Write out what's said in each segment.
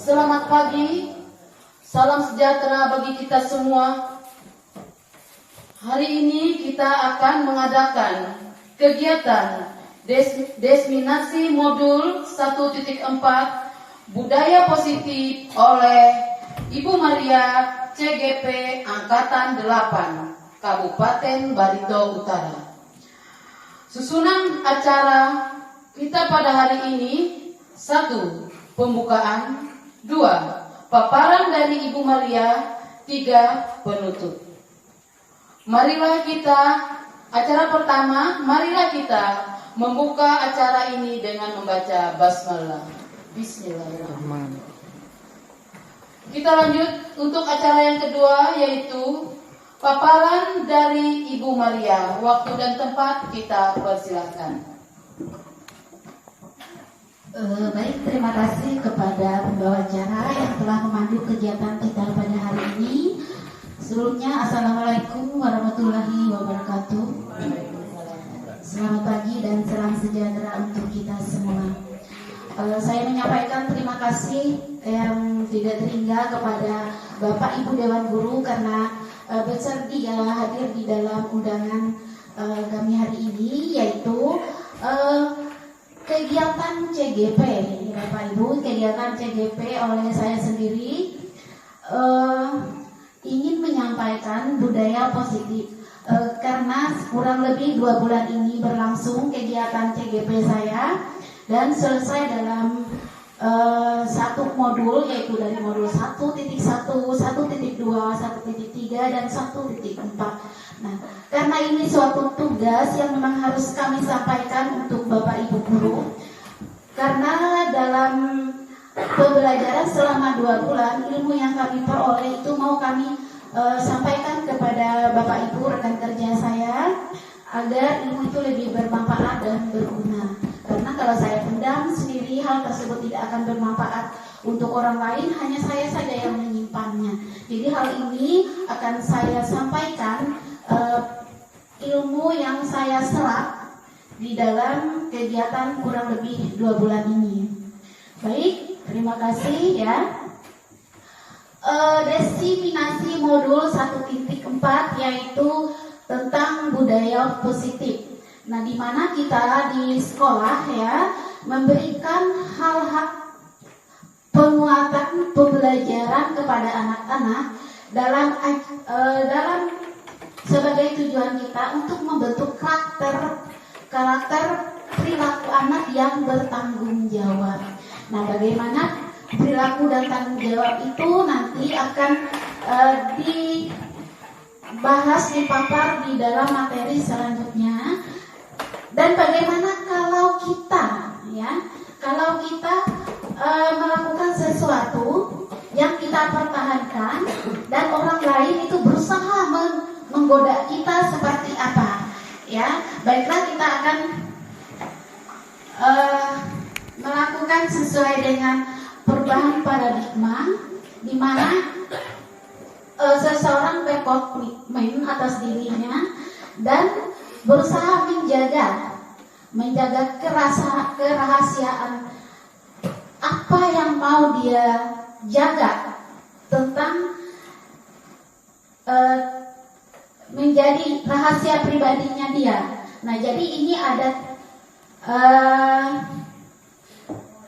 Selamat pagi, salam sejahtera bagi kita semua. Hari ini kita akan mengadakan kegiatan desminasi modul 1.4 Budaya Positif oleh Ibu Maria CGP Angkatan 8 Kabupaten Barito Utara. Susunan acara kita pada hari ini: 1. Pembukaan, 2. Paparan dari Ibu Maria, 3. Penutup. Marilah kita, acara pertama, marilah kita membuka acara ini dengan membaca basmalah. Bismillahirrahmanirrahim. Kita lanjut untuk acara yang kedua, yaitu paparan dari Ibu Maria. Waktu dan tempat kita persilahkan. Baik, terima kasih kepada pembawa acara yang telah memandu kegiatan kita pada hari ini. Sebelumnya, Assalamualaikum warahmatullahi wabarakatuh. Selamat pagi dan salam sejahtera untuk kita semua. Saya menyampaikan terima kasih yang tidak terhingga kepada Bapak Ibu Dewan Guru karena bersedia hadir di dalam undangan kami hari ini, yaitu kegiatan CGP, Bapak Ibu. Kegiatan CGP oleh saya sendiri ingin menyampaikan budaya positif, karena kurang lebih 2 bulan ini berlangsung kegiatan CGP saya dan selesai dalam satu modul, yaitu dari modul 1.1, 1.2, 1.3 dan 1.4. Nah, karena ini suatu tugas yang memang harus kami sampaikan untuk Bapak Ibu guru, karena dalam pembelajaran selama 2 bulan ilmu yang kami peroleh itu mau kami sampaikan kepada Bapak Ibu rekan kerja saya agar ilmu itu lebih bermanfaat dan berguna. Karena kalau saya pendam sendiri, hal tersebut tidak akan bermanfaat untuk orang lain, hanya saya saja yang menyimpannya. Jadi hal ini akan saya sampaikan ilmu yang saya serap di dalam kegiatan kurang lebih 2 bulan ini. Baik, terima kasih ya. Destinasi modul 1.4 yaitu tentang budaya positif. Nah, di mana kita di sekolah ya memberikan hal-hal penguatan pembelajaran kepada anak-anak dalam sebagai tujuan kita untuk membentuk karakter perilaku anak yang bertanggung jawab. Nah, bagaimana perilaku dan tanggung jawab itu nanti akan dibahas, dipapar di dalam materi selanjutnya. Dan bagaimana kalau kita melakukan sesuatu yang kita pertahankan dan orang lain itu berusaha menggoda kita seperti apa, ya. Baiklah, kita akan melakukan sesuai dengan perubahan paradigma, di mana seseorang berkomitmen atas dirinya dan berusaha menjaga kerahasiaan apa yang mau dia jaga tentang menjadi rahasia pribadinya dia. Nah, jadi ini ada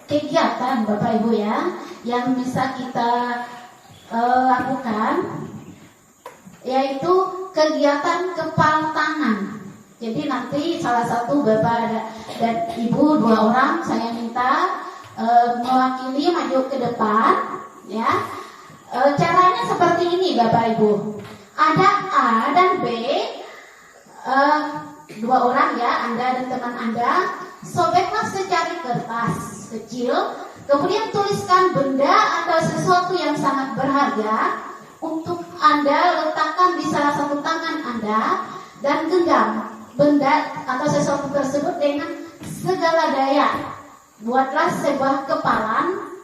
kegiatan Bapak Ibu ya yang bisa kita lakukan, yaitu kegiatan kepal tangan. Jadi nanti salah satu Bapak dan Ibu 2 orang saya minta mewakili maju ke depan ya. Caranya seperti ini Bapak Ibu. Ada A dan B, 2 orang ya, Anda dan teman Anda. Sobeklah secari kertas kecil, kemudian tuliskan benda atau sesuatu yang sangat berharga untuk Anda letakkan di salah satu tangan Anda dan genggam benda atau sesuatu tersebut dengan segala daya. Buatlah sebuah kepalan.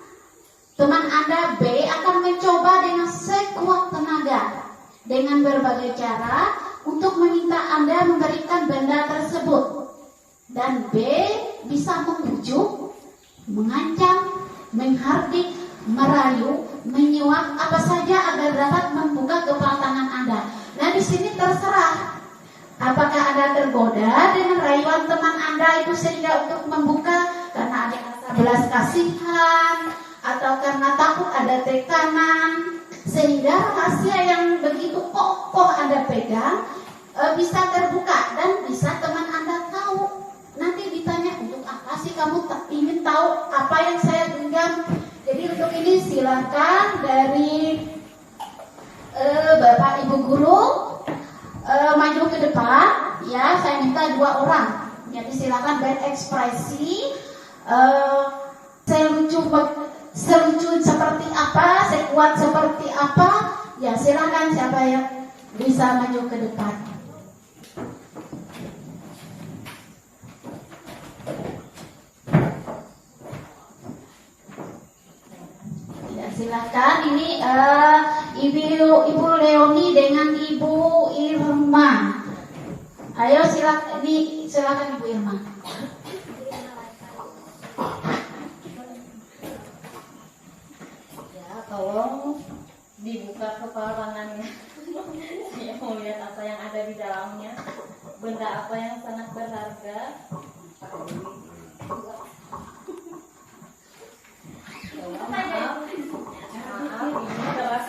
Teman Anda B akan mencoba dengan sekuat tenaga dengan berbagai cara untuk meminta Anda memberikan benda tersebut. Dan B bisa membujuk, mengancam, menghardik, merayu, menyuap apa saja agar dapat membuka kepala tangan Anda. Nah, di sini terserah apakah Anda tergoda dengan rayuan teman Anda itu sehingga untuk membuka karena ada rasa belas kasihan atau karena takut ada tekanan sehingga rahasia yang begitu kokoh Anda pegang bisa terbuka dan bisa teman Anda tahu. Nanti ditanya, untuk apa sih kamu ingin tahu apa yang saya genggam? Jadi untuk ini silakan dari Bapak Ibu Guru maju ke depan, ya. Saya minta 2 orang. Jadi silakan berekspresi. Saya lucu seperti apa, saya kuat seperti apa. Ya silakan siapa yang bisa maju ke depan. Ya silakan. Ini Ibu Leoni dengan Ibu Irma. Ayo silakan Ibu Irma. Ya, tolong dibuka kepala tangannya. Saya mau lihat apa yang ada di dalamnya. Benda apa yang sangat berharga. Maaf, ini keras.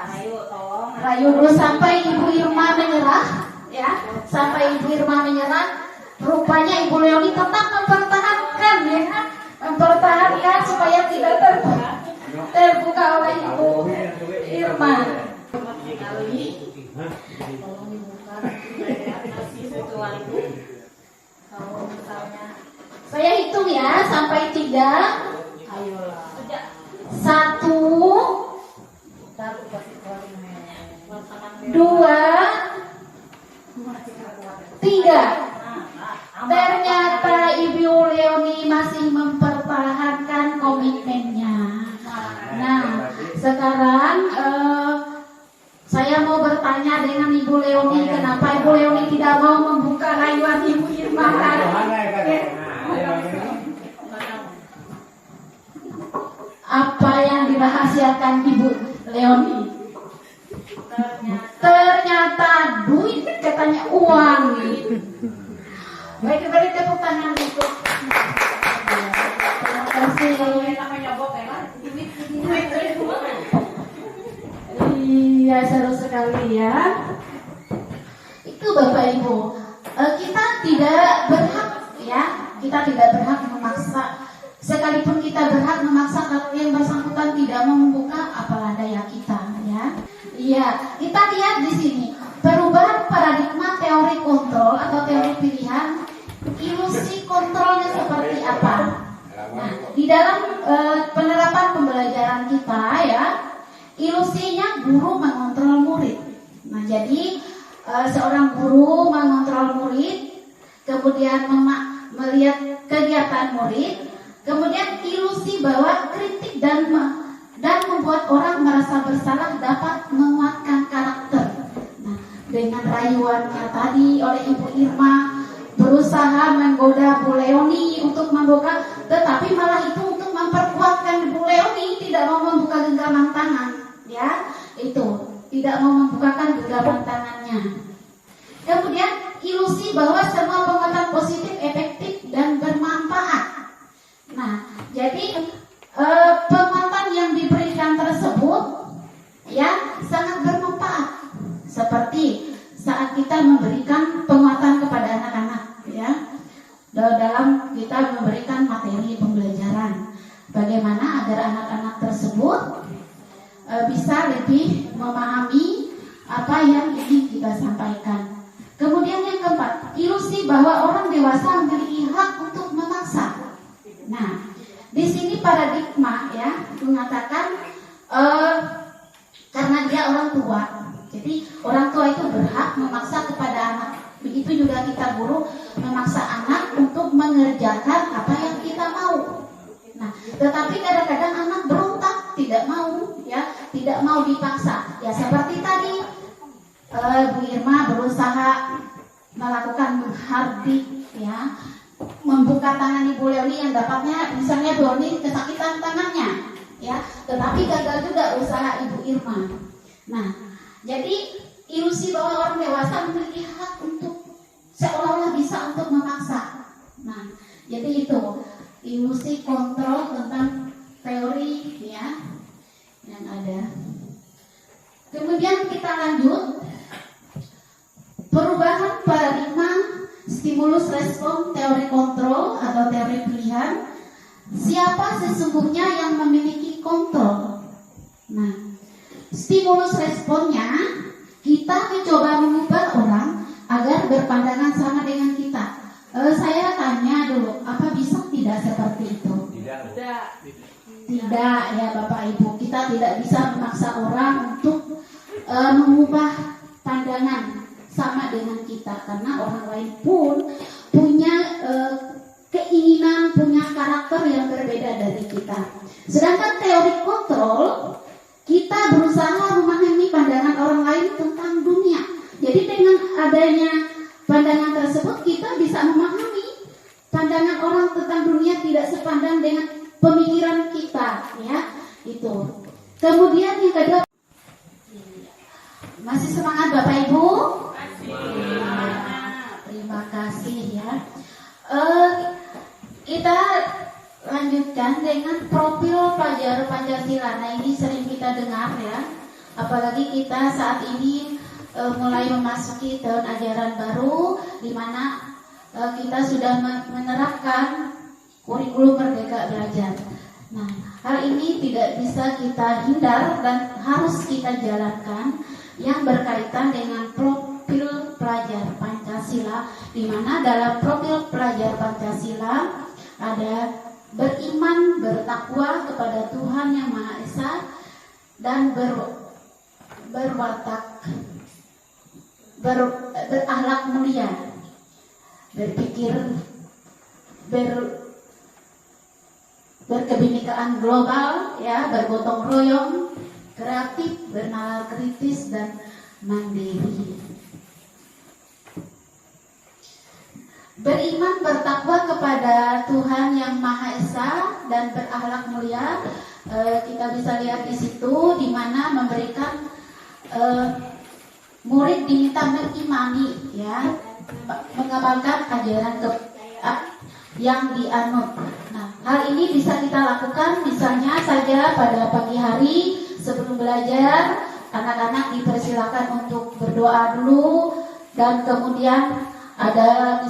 Ayo, tolong. Rayu dulu sampai Ibu Irma menyerah, ya. Sampai Ibu Irma menyerah, rupanya Ibu Leoni tetap mempertahankan, ya, mempertahankan supaya tidak terbuka oleh Ibu Irma. Tolong dibuka kasih sesuatu. Kalau misalnya Saya hitung ya sampai 3. ayolah. 1, Ntar aku kasih keluarin 2, 3. Ternyata Ibu Leoni masih mempertahankan komitmennya. Nah, sekarang saya mau bertanya dengan Ibu Leoni, kenapa Ibu Leoni tidak mau membuka rayuan Ibu Irma? Apa yang dirahasiakan Ibu Leoni? Ternyata duit, katanya uang. Baik, beri tepuk tangan untuk. Terima kasih. Iya, seru sekali ya. Itu Bapak Ibu, kita tidak berhak, ya, kita tidak berhak memaksa. Sekalipun kita berhak memaksa kalau yang bersangkutan tidak mau membuka, apalah daya kita, ya. Iya, kita lihat di sini perubahan paradigma teori kontrol atau teori pilihan, ilusi kontrolnya seperti apa. Nah, di dalam penerapan pembelajaran kita, ya, ilusinya guru mengontrol murid. Nah, jadi seorang guru mengontrol murid, kemudian melihat kegiatan murid, kemudian ilusi bahwa kritik dan membuat orang merasa bersalah dapat menguatkan karakter. Nah, dengan rayuannya tadi oleh Ibu Irma berusaha menggoda Bu Leoni untuk membuka, tetapi malah itu untuk memperkuatkan Bu Leoni tidak mau membuka genggaman tangan, ya, itu tidak mau membukakan genggaman tangannya. Kemudian ilusi bahwa semua penguatan positif efektif dan bermanfaat. Nah, jadi penguatan yang diberikan tersebut, ya, sangat bermanfaat. Seperti saat kita memberikan penguatan kepada anak-anak, ya, dalam kita memberikan materi pembelajaran, bagaimana agar anak-anak tersebut bisa lebih memahami apa yang ingin kita sampaikan. Kemudian yang keempat, ilusi bahwa orang dewasa memiliki hak untuk memaksa. Nah, di sini paradigma, ya, mengatakan karena dia orang tua, jadi orang tua itu berhak memaksa kepada anak. Begitu juga kita guru memaksa anak untuk mengerjakan apa yang kita mau. Nah, tetapi kadang-kadang anak berontak, tidak mau, ya, tidak mau dipaksa. Ya seperti tadi Bu Irma berusaha melakukan menghardik, membuka tangan Ibu Leoni yang dapatnya misalnya Doni kesakitan tangannya, ya, tetapi gagal juga usaha Ibu Irma. Nah, jadi ilusi bahwa orang dewasa memiliki hak untuk seolah-olah bisa untuk memaksa. Nah, jadi itu ilusi kontrol tentang teori ya yang ada. Kemudian kita lanjut perubahan paradigma stimulus respon teori kontrol atau teori pilihan. Siapa sesungguhnya yang memiliki kontrol? Nah, stimulus responnya kita mencoba mengubah orang agar berpandangan sama dengan kita. Saya tanya dulu, apa bisa tidak seperti itu? Tidak ya Bapak Ibu, kita tidak bisa memaksa orang untuk mengubah pandangan sama dengan kita, karena orang lain pun punya keinginan, punya karakter yang berbeda dari kita. Sedangkan teori kontrol, kita berusaha memahami pandangan orang lain tentang dunia. Jadi dengan adanya pandangan tersebut kita bisa memahami pandangan orang tentang dunia tidak sepandang dengan pemikiran kita, ya, itu. Kemudian yang kedua, masih semangat Bapak Ibu? Terima kasih ya. Kita lanjutkan dengan profil pelajar Pancasila. Nah, ini sering kita dengar ya, apalagi kita saat ini mulai memasuki tahun ajaran baru, di mana kita sudah menerapkan kurikulum Merdeka Belajar. Nah, hal ini tidak bisa kita hindar dan harus kita jalankan, yang berkaitan dengan profil pelajar Pancasila, di mana dalam profil pelajar Pancasila ada beriman, bertakwa kepada Tuhan Yang Maha Esa, dan berwatak, berakhlak mulia, berpikir, berkebinekaan global, ya, bergotong royong, kreatif, bernalar kritis, dan mandiri. Beriman, bertakwa kepada Tuhan Yang Maha Esa, dan berakhlak mulia. Kita bisa lihat di situ, di mana memberikan murid diminta mengimani, ya, mengamalkan ajaran yang dianut. Nah, hal ini bisa kita lakukan misalnya saja pada pagi hari sebelum belajar, anak-anak dipersilakan untuk berdoa dulu, dan kemudian ada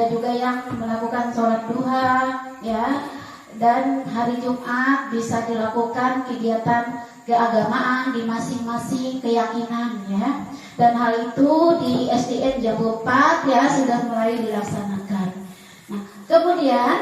juga yang melakukan sholat duha, ya, dan hari Jumat bisa dilakukan kegiatan keagamaan di masing-masing keyakinan, ya, dan hal itu di SDN Jabu 4 ya sudah mulai dilaksanakan. Nah, kemudian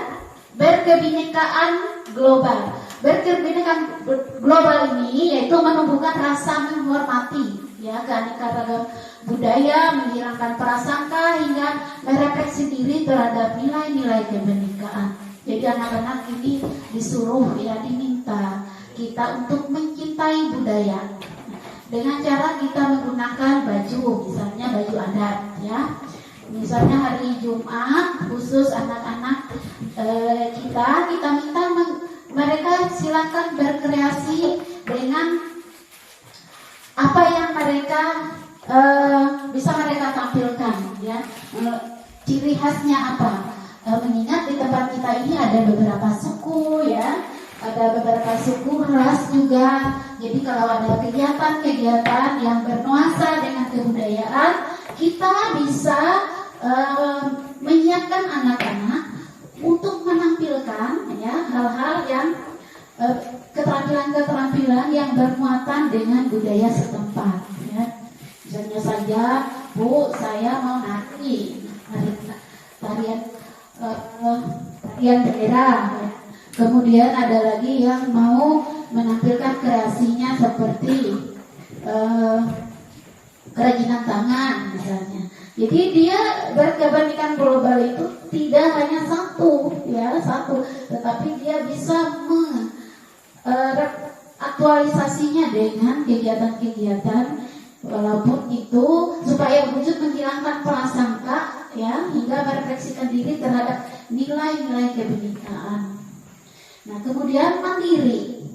berkebinekaan global. Berkebinekaan global ini yaitu menumbuhkan rasa menghormati, ya, keanekaragaman budaya, menghilangkan prasangka hingga merefleksi diri terhadap nilai-nilai kebinekaan. Jadi anak-anak ini disuruh, ya, diminta kita untuk mencintai budaya dengan cara kita menggunakan baju, misalnya baju adat, ya. Misalnya hari Jumat khusus anak-anak kita minta mereka silakan berkreasi dengan apa yang mereka bisa mereka tampilkan, ya, ciri khasnya apa. Mengingat di tempat kita ini ada beberapa suku, ya, ada beberapa suku ras juga. Jadi kalau ada kegiatan-kegiatan yang bernuansa dengan kebudayaan, kita bisa menyiapkan anak-anak untuk menampilkan, ya, hal-hal yang keterampilan-keterampilan yang bermuatan dengan budaya setempat, ya. Misalnya saja, Bu, saya mau tarian daerah, ya. Kemudian ada lagi yang mau menampilkan kreasinya seperti kerajinan tangan misalnya. Jadi dia berkebinekaan global itu tidak hanya satu, tetapi dia bisa aktualisasinya dengan kegiatan-kegiatan, walaupun itu supaya wujud menghilangkan prasangka, ya, hingga merefleksikan diri terhadap nilai-nilai kebinekaan. Nah, kemudian mandiri.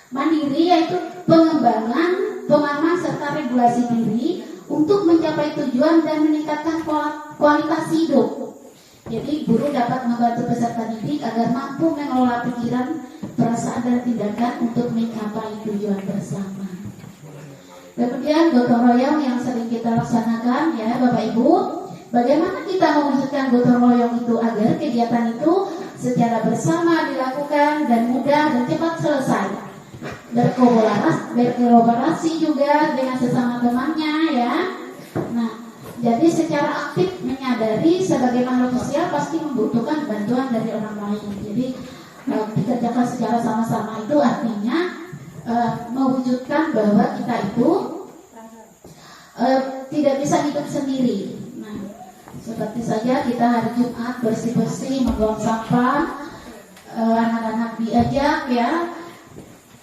Mandiri yaitu pengembangan, pemahaman serta regulasi diri untuk mencapai tujuan dan meningkatkan kualitas hidup. Jadi guru dapat membantu peserta didik agar mampu mengelola pikiran, perasaan dan tindakan untuk mencapai tujuan bersama. Kemudian gotong royong yang sering kita laksanakan ya Bapak Ibu. Bagaimana kita mewujudkan gotong royong itu agar kegiatan itu secara bersama dilakukan dan mudah dan cepat selesai. Berkolaborasi juga dengan sesama temannya ya. Nah, jadi secara aktif menyadari sebagai makhluk sosial pasti membutuhkan bantuan dari orang lain. Jadi dikerjakan secara sama-sama itu artinya mewujudkan bahwa kita itu tidak bisa hidup sendiri. Nah, seperti saja kita hari Jumat bersih-bersih, membuang sampah, anak-anak diajak ya,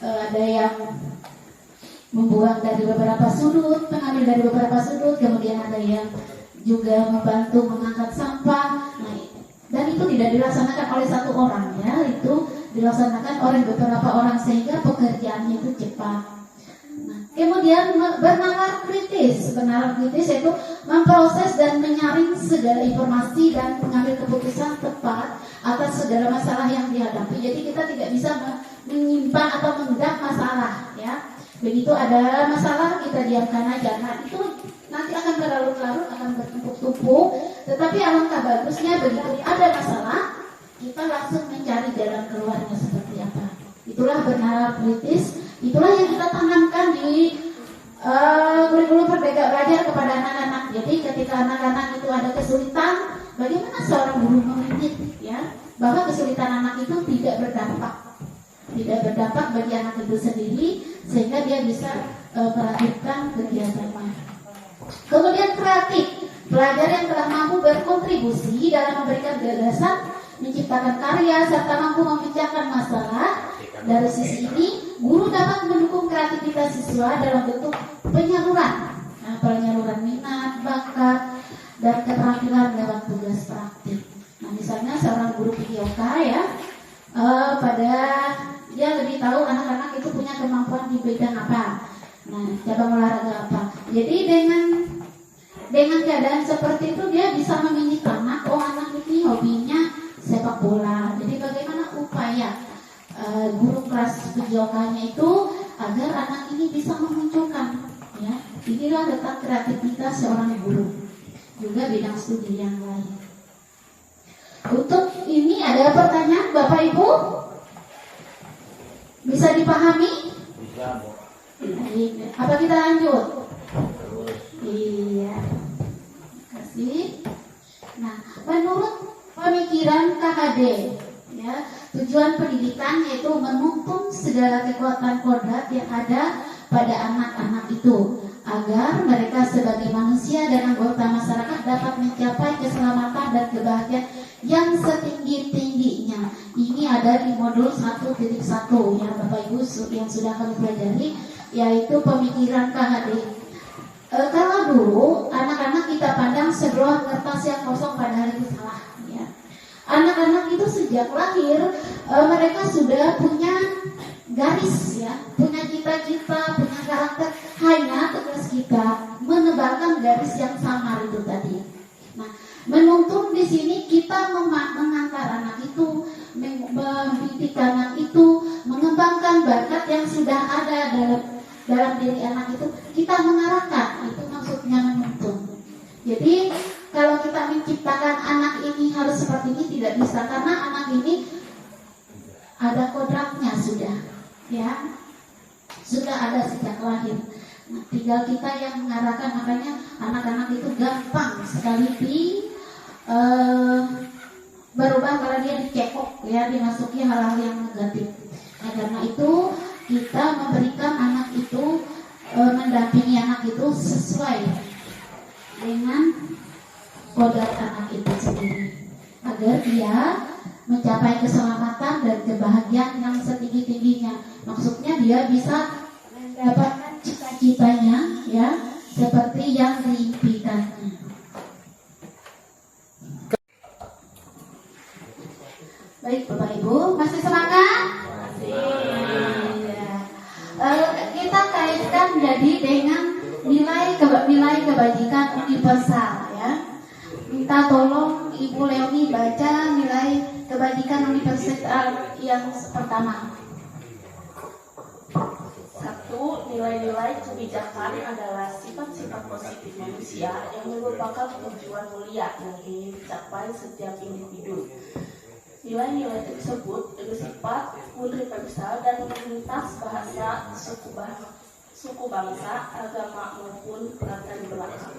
ada yang membuang dari beberapa sudut, mengambil dari beberapa sudut, kemudian ada yang juga membantu mengangkat sampah. Nah, dan itu tidak dilaksanakan oleh satu orang ya, itu dilaksanakan oleh beberapa orang sehingga pekerjaannya itu cepat. Nah, kemudian bernalar kritis. Bernalar kritis yaitu memproses dan menyaring segala informasi dan mengambil keputusan tepat atas segala masalah yang dihadapi. Jadi kita tidak bisa menyimpan atau memendam masalah ya. Begitu ada masalah kita diamkan aja. Nah, itu nanti akan berlarut-larut, akan bertumpuk-tumpuk. Tetapi alangkah bagusnya begitu ada masalah, kita langsung mencari jalan keluarnya seperti apa. Itulah bernalar kritis. Itulah yang kita tanamkan di kurikulum Merdeka Belajar kepada anak-anak. Jadi ketika anak-anak itu ada kesulitan, bagaimana seorang guru meminit ya bahwa kesulitan anak itu tidak berdampak bagi anak itu sendiri sehingga dia bisa melakukan kegiatannya. Kemudian kreatif, pelajar yang telah mampu berkontribusi dalam memberikan gagasan, menciptakan karya serta mampu memecahkan masalah. Dari sisi ini, guru dapat mendukung kreativitas siswa dalam bentuk penyaluran, penyaluran minat, bakat, dan keterampilan lewat tugas praktik. Nah, misalnya seorang guru PJOK ya, dia lebih tahu anak-anak itu punya kemampuan di bidang apa. Nah, cabang olahraga apa. Jadi dengan keadaan seperti itu dia bisa memilih anak, anak ini hobinya sepak bola. Jadi bagaimana upaya guru kelas PJOK-nya itu agar anak ini bisa memunculkan ya. Inilah letak kreativitas seorang guru. Juga bidang studi yang lain. Untuk ini ada pertanyaan Bapak Ibu? Bisa dipahami? Bisa, Bu. Apa kita lanjut? Iya. Terima kasih. Nah, menurut pemikiran KHD, ya, tujuan pendidikan yaitu menuntun segala kekuatan kodrat yang ada pada anak-anak itu agar mereka sebagai manusia dan anggota masyarakat dapat mencapai keselamatan dan kebahagiaan yang setinggi-tingginya. Ini ada di modul 1.1 ya Bapak Ibu yang sudah kami pelajari, yaitu pemikiran KHD. Kalau dulu anak-anak kita pandang sebuah kertas yang kosong padahal itu salah ya. Anak-anak itu sejak lahir mereka sudah punya garis ya, punya cita-cita, punya karakter. Hanya tugas kita menebalkan garis yang samar itu tadi. Nah, menuntun di sini kita mengantar anak itu, mendidik anak itu, mengembangkan bakat yang sudah ada dalam diri anak itu. Kita mengarahkan, itu maksudnya menuntun. Jadi kalau kita menciptakan anak ini harus seperti ini tidak bisa, karena anak ini ada kodratnya sudah, ya, sudah ada sejak lahir. Nah, tinggal kita yang mengarahkan, makanya anak-anak itu gampang sekali berubah kalau dia dicekok, ya, dimasuki hal-hal yang negatif. Nah, karena itu kita memberikan anak itu, mendampingi anak itu sesuai dengan kodrat anak itu sendiri, agar dia mencapai keselamatan dan kebahagiaan yang setinggi-tingginya. Maksudnya dia bisa mendapatkan cita-citanya ya, seperti yang diimpikannya. Baik Bapak Ibu, masih semangat? Iya. Kita kaitkan jadi dengan nilai kebajikan universal ya. Minta tolong Ibu Leoni baca nilai kebajikan universal yang pertama. 1. Nilai-nilai kebijakan adalah sifat-sifat positif manusia yang merupakan tujuan mulia yang ingin dicapai setiap individu. Nilai-nilai tersebut bersifat universal dan melintas bahasa, suku bangsa, agama maupun latar belakang.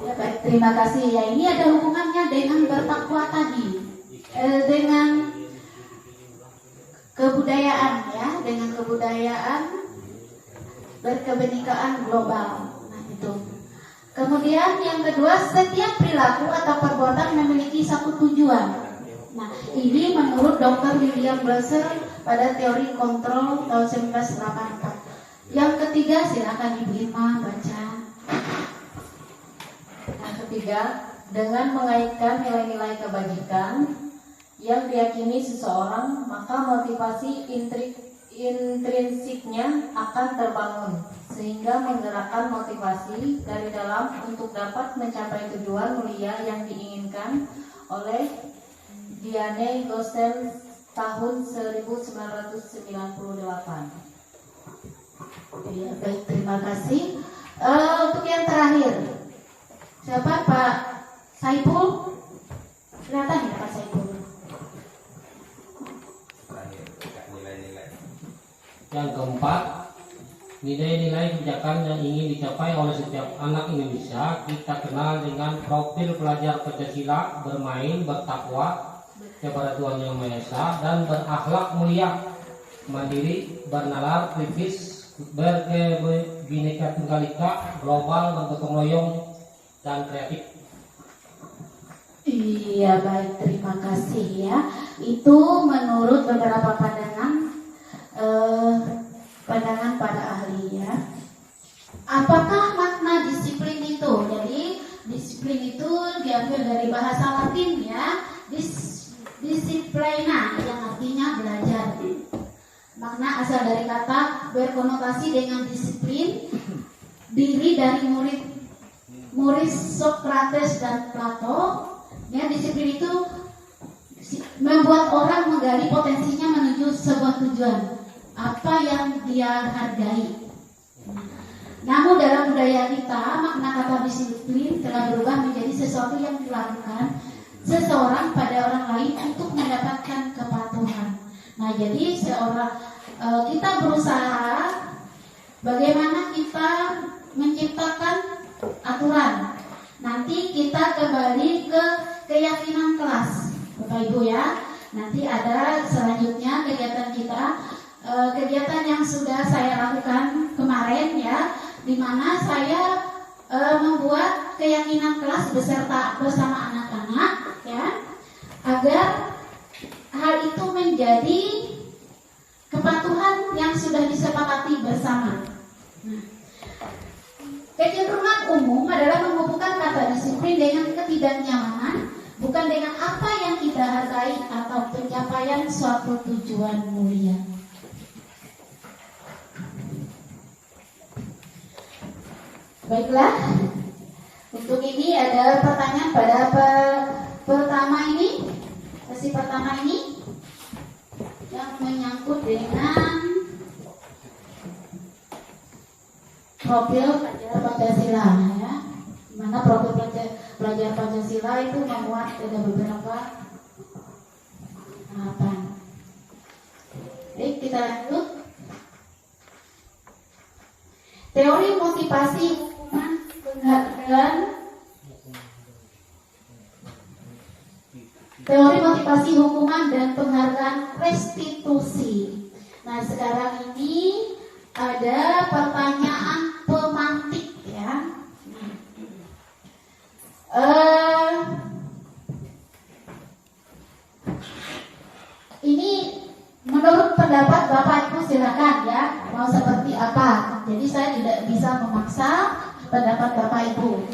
Ya, baik, terima kasih. Ya, ini ada hubungannya dengan bertakwa tadi, dengan kebudayaan ya, dengan kebudayaan berkebenekaan global. Nah, itu. Kemudian yang kedua, setiap perilaku atau perbuatan memiliki satu tujuan. Nah, ini menurut Dr. William Glasser pada teori kontrol tahun 1984. Yang ketiga, silakan Ibu Irma baca. Yang ketiga, dengan mengaitkan nilai-nilai kebajikan yang diyakini seseorang, maka motivasi intrinsiknya akan terbangun, sehingga menggerakkan motivasi dari dalam untuk dapat mencapai tujuan mulia yang diinginkan oleh Diane Gosel tahun 1998. Ya, baik, terima kasih. Untuk yang terakhir, siapa Pak Saiful? Kelihatan ya Pak Saiful? Yang keempat, nilai-nilai kebijakan yang ingin dicapai oleh setiap anak Indonesia kita kenal dengan profil pelajar Pancasila, bermain, bertakwa kepada Tuhan Yang Maha Esa, dan berakhlak mulia, mandiri, bernalar, kritis, berbineka tunggal ika, global, bergotong royong, dan kreatif. Iya, baik, terima kasih ya. Itu menurut beberapa pandangan pada ahli ya. Apakah makna disiplin itu? Jadi disiplin itu diambil dari bahasa Latin ya, disiplina yang artinya belajar. Makna asal dari kata berkonotasi dengan disiplin, diri dari murid Socrates dan Plato. Ya, disiplin itu membuat orang menggali potensinya menuju sebuah tujuan, apa yang dia hargai. Namun dalam budaya kita, makna kata disiplin telah berubah menjadi sesuatu yang dilakukan seseorang pada orang lain untuk mendapatkan kepatuhan. Nah, jadi kita berusaha bagaimana kita menciptakan aturan. Nanti kita kembali ke keyakinan kelas, Bapak Ibu ya. Nanti ada selanjutnya kegiatan kita, kegiatan yang sudah saya lakukan kemarin ya, di mana saya membuat keyakinan kelas bersama anak-anak ya, agar hal itu menjadi kepatuhan yang sudah disepakati bersama. Nah, kecenderungan umum adalah menghubungkan kata disiplin dengan ketidaknyamanan, bukan dengan apa yang kita hargai atau pencapaian suatu tujuan mulia. Baiklah, untuk ini ada pertanyaan pada sesi pertama ini yang menyangkut dengan profil pelajar Pancasila ya. Mana profil pelajar Pancasila itu memuat ada beberapa tahapan. Baik, kita lanjut. Teori motivasi hukuman penghargaan. Teori motivasi hukuman dan penghargaan restitusi. Nah, sekarang ini ada pertanyaan pemantik ya. Ini menurut pendapat Bapak Ibu silakan ya, mau seperti apa. Jadi saya tidak bisa memaksa pendapat Bapak Ibu.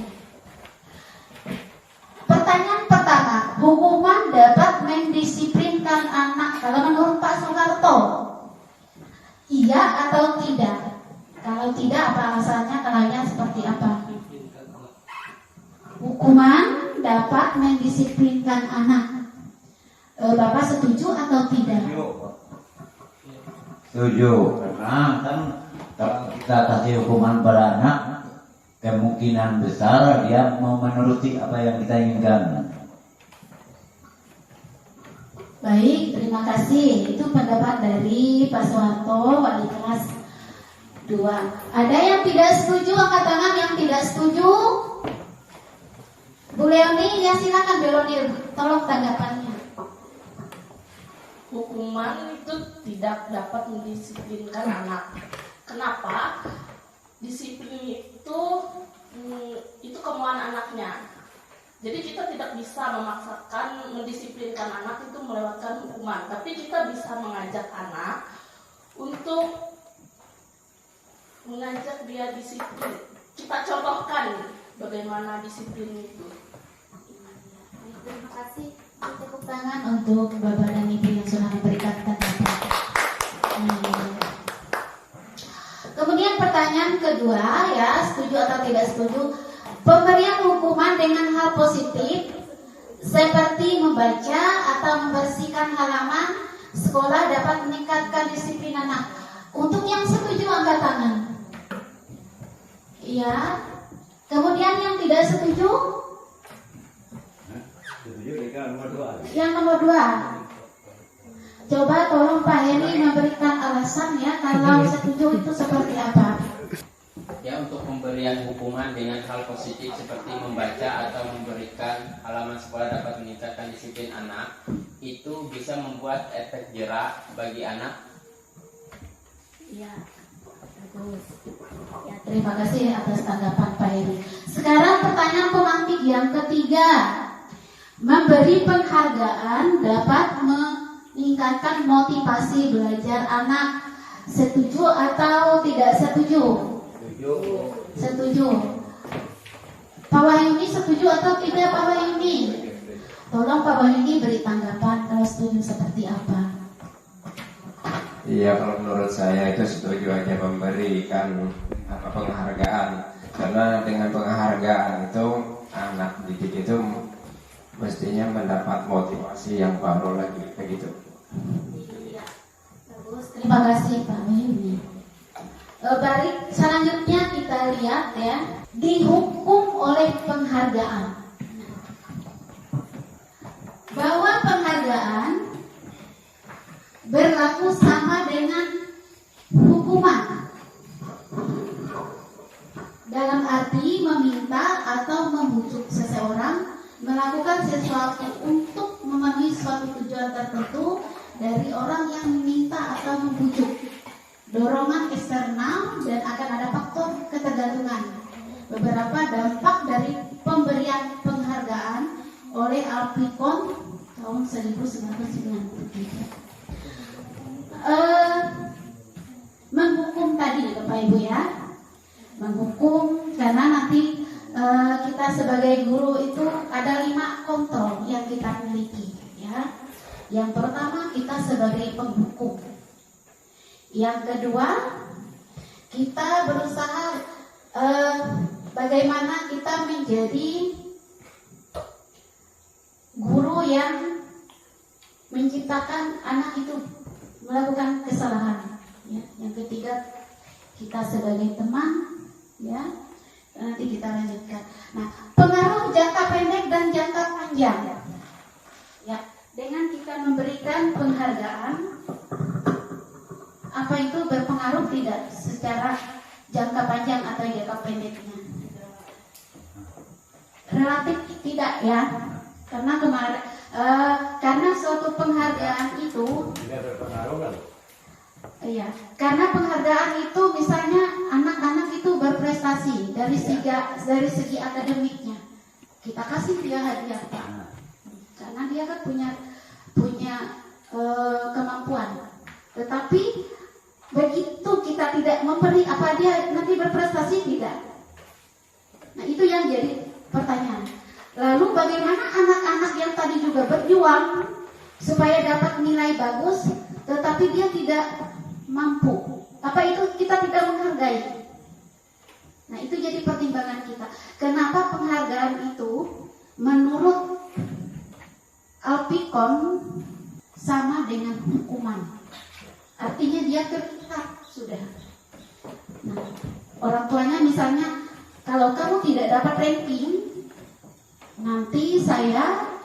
Pertanyaan pertama, hukuman dapat mendisiplinkan anak kalau menurut Pak Soeharto? Iya atau tidak? Kalau tidak, apa alasannya? Kalau ya, seperti apa? Hukuman dapat mendisiplinkan anak. Bapak setuju atau tidak? Setuju, karena kan kalau kita kasih hukuman pada anak, kemungkinan besar dia mau menuruti apa yang kita inginkan. Baik, terima kasih. Itu pendapat dari Pak Soeharto, wali kelas 2. Ada yang tidak setuju, angkat tangan yang tidak setuju. Bu Leoni, ya silakan Bu Leoni, tolong tanggapannya. Hukuman itu tidak dapat mendisiplinkan anak. Kenapa? Disiplin itu kemauan anaknya. Jadi kita tidak bisa memaksakan mendisiplinkan anak itu melewatkan hukuman, tapi kita bisa mengajak anak untuk mengajak dia disiplin. Kita contohkan bagaimana disiplin itu. Terima kasih. Tepuk tangan untuk Bapak dan Ibu yang sudah memberikan tanggapan. Kemudian pertanyaan kedua, ya, setuju atau tidak setuju? Pemberian hukuman dengan hal positif seperti membaca atau membersihkan halaman sekolah dapat meningkatkan disiplin anak. Untuk yang setuju angkat tangan. Iya. Kemudian yang tidak setuju? Yang nomor 2. Coba tolong Pak Heni memberikan alasan ya kalau setuju itu seperti apa? Ya, untuk pemberian hukuman dengan hal positif seperti membaca atau memberikan halaman sekolah dapat meningkatkan disiplin anak, itu bisa membuat efek jerak bagi anak. Iya, bagus. Ya, terima kasih atas tanggapan Pak Heri. Sekarang pertanyaan pemantik yang ketiga. Memberi penghargaan dapat meningkatkan motivasi belajar anak. Setuju atau tidak setuju? Setuju. Pak Wahyuni setuju atau tidak Pak Wahyuni? Tolong Pak Wahyuni beri tanggapan kalau setuju seperti apa? Iya, kalau menurut saya itu setuju aja memberikan penghargaan, karena dengan penghargaan itu anak didik itu mestinya mendapat motivasi yang baru lagi begitu. Iya, bagus. Terima kasih Pak Wahyuni. Baik, selanjutnya kita lihat ya, dihukum oleh penghargaan. Bahwa penghargaan berlaku sama dengan hukuman. Dalam arti meminta atau membujuk seseorang melakukan sesuatu untuk memenuhi suatu tujuan tertentu dari orang yang meminta atau membujuk. Dorongan eksternal dan akan ada faktor ketergantungan. Beberapa dampak dari pemberian penghargaan oleh Alpicon tahun 1993. Menghukum tadi Bapak Ibu ya, menghukum karena nanti kita sebagai guru itu ada 5 kontrol yang kita miliki ya. Yang pertama kita sebagai penghukum. Yang kedua, kita berusaha bagaimana kita menjadi guru yang menciptakan anak itu melakukan kesalahan. Ya. Yang ketiga, kita sebagai teman, ya. Nanti kita lanjutkan. Nah, pengaruh jangka pendek dan jangka panjang. Ya, dengan kita memberikan penghargaan, apa itu berpengaruh tidak secara jangka panjang atau jangka pendeknya? Relatif tidak ya, karena karena suatu penghargaan itu tidak berpengaruh kan? Iya, karena penghargaan itu misalnya anak-anak itu berprestasi dari segi akademiknya, kita kasih dia hadiah Pak, karena dia kan punya kemampuan, tetapi begitu kita tidak memberi, apa dia nanti berprestasi tidak? Nah itu yang jadi pertanyaan. Lalu bagaimana anak-anak yang tadi juga berjuang supaya dapat nilai bagus, tetapi dia tidak mampu. Apa itu kita tidak menghargai? Nah, itu jadi pertimbangan kita. Kenapa penghargaan itu menurut Alpikon sama dengan hukuman? Artinya dia terikat sudah. Nah, orang tuanya misalnya, kalau kamu tidak dapat ranking, nanti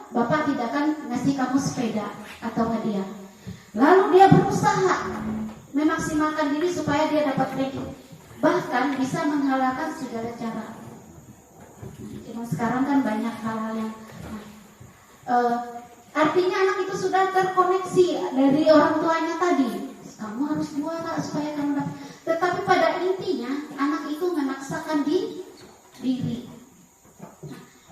Bapak tidak akan ngasih kamu sepeda atau hadiah. Lalu dia berusaha memaksimalkan diri supaya dia dapat ranking. Bahkan bisa menghalalkan segala cara. Nah, sekarang kan banyak hal-hal yang artinya anak itu sudah terkoneksi dari orang tuanya tadi. Kamu harus juara supaya kamu dapat. Tetapi pada intinya anak itu memaksakan diri.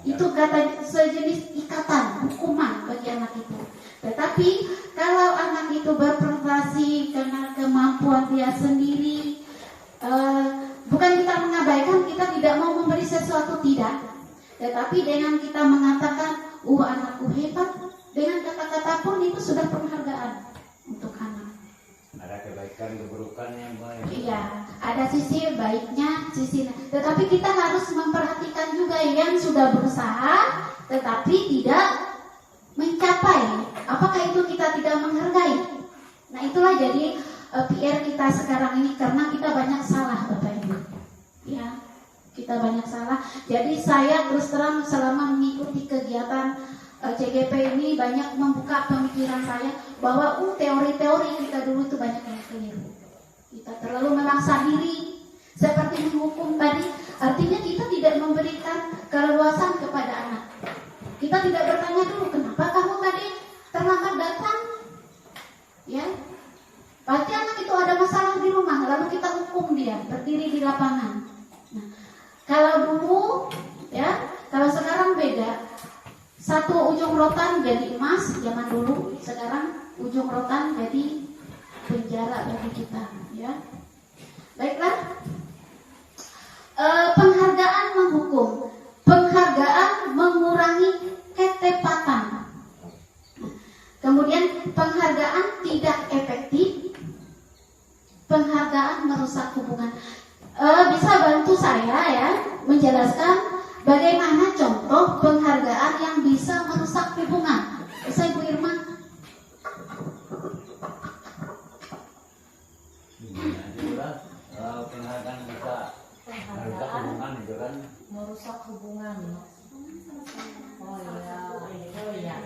Itu kata sejenis ikatan, hukuman bagi anak itu. Tetapi kalau anak itu berprestasi karena kemampuan dia sendiri, bukan kita mengabaikan, kita tidak mau memberi sesuatu, tidak. Tetapi dengan kita mengatakan, anakku hebat, dengan kata-kata pun itu sudah penghargaan untuk anak. Ada kebaikan, keburukan yang baik. Iya, ada sisi baiknya, tetapi kita harus memperhatikan juga yang sudah berusaha tetapi tidak mencapai. Apakah itu kita tidak menghargai? Nah, itulah jadi PR kita sekarang ini, karena kita banyak salah, Bapak Ibu. Ya, kita banyak salah. Jadi saya terus terang selama mengikuti kegiatan CGP ini banyak membuka pemikiran saya bahwa teori-teori kita dulu itu banyak yang keliru. Kita terlalu memaksa diri seperti menghukum tadi, artinya kita tidak memberikan keleluasan kepada anak. Kita tidak bertanya dulu, kenapa kamu tadi terlambat datang? Ya, pasti anak itu ada masalah di rumah, lalu kita hukum dia berdiri di lapangan. Nah, kalau dulu, ya, kalau sekarang beda. Satu ujung rotan jadi emas zaman dulu, sekarang ujung rotan jadi penjara bagi kita, ya. Baiklah, penghargaan menghukum, penghargaan mengurangi ketepatan. Kemudian penghargaan tidak efektif, penghargaan merusak hubungan. Bisa bantu saya ya menjelaskan bagaimana contoh penghargaan yang bisa merusak hubungan? Bisa Ibu Irma? Penghargaan bisa merusak hubungan itu kan? Merusak hubungan. Oh iya.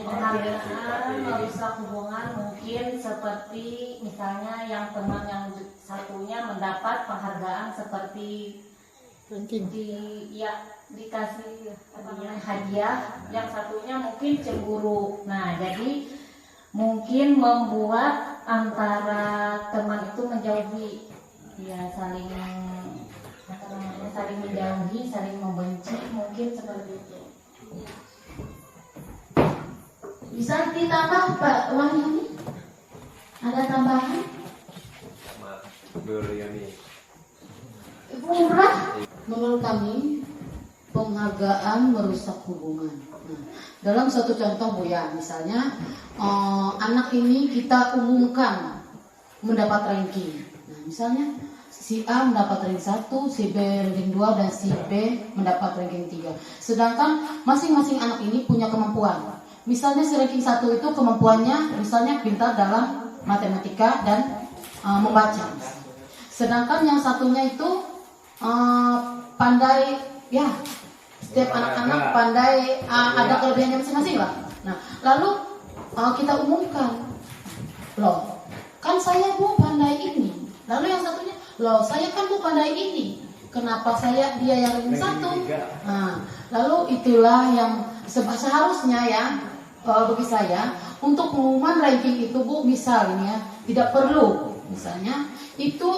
Penghargaan merusak hubungan mungkin seperti misalnya yang teman yang satunya mendapat penghargaan seperti dikasih hadiah, yang satunya mungkin cemburu. Nah, jadi mungkin membuat antara teman itu menjauhi, ya saling menjauhi, saling membenci, mungkin seperti itu. Bisa ditambah Pak Wahyuni? Ada tambahan? Murah. Menurut kami penghargaan merusak hubungan. Nah, dalam satu contoh Bu ya, misalnya anak ini kita umumkan mendapat ranking. Nah, misalnya si A mendapat ranking 1, si B ranking 2, dan si B mendapat ranking 3. Sedangkan masing-masing anak ini punya kemampuan. Misalnya si ranking 1 itu kemampuannya misalnya pintar dalam matematika dan membaca. Sedangkan yang satunya itu pandai, ya setiap anak-anak pandai, ada kelebihannya masing-masing lah. Nah, lalu kita umumkan, loh kan saya Bu pandai ini, lalu yang satunya, loh saya kan Bu pandai ini, kenapa dia yang ranking 1? Nah, lalu itulah yang seharusnya ya bagi saya untuk pengumuman ranking itu Bu, misalnya tidak perlu, misalnya itu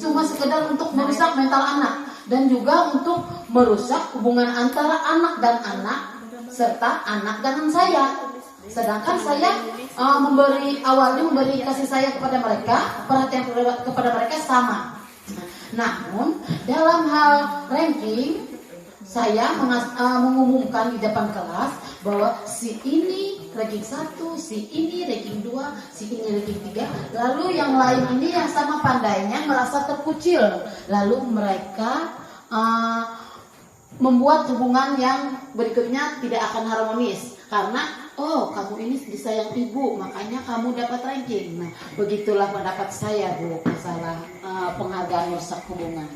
cuma sekedar untuk merusak mental anak dan juga untuk merusak hubungan antara anak dan anak serta anak dengan saya. Sedangkan saya awalnya memberi kasih saya kepada mereka, perhatian kepada mereka sama. Namun dalam hal ranking saya mengumumkan di depan kelas bahwa si ini ranking 1, si ini ranking 2, si ini ranking 3, lalu yang lain ini yang sama pandainya merasa terkucil, lalu mereka membuat hubungan yang berikutnya tidak akan harmonis karena oh kamu ini disayang ibu makanya kamu dapat ranking. Nah begitulah pendapat saya Bu masalah penghargaan merusak hubungan.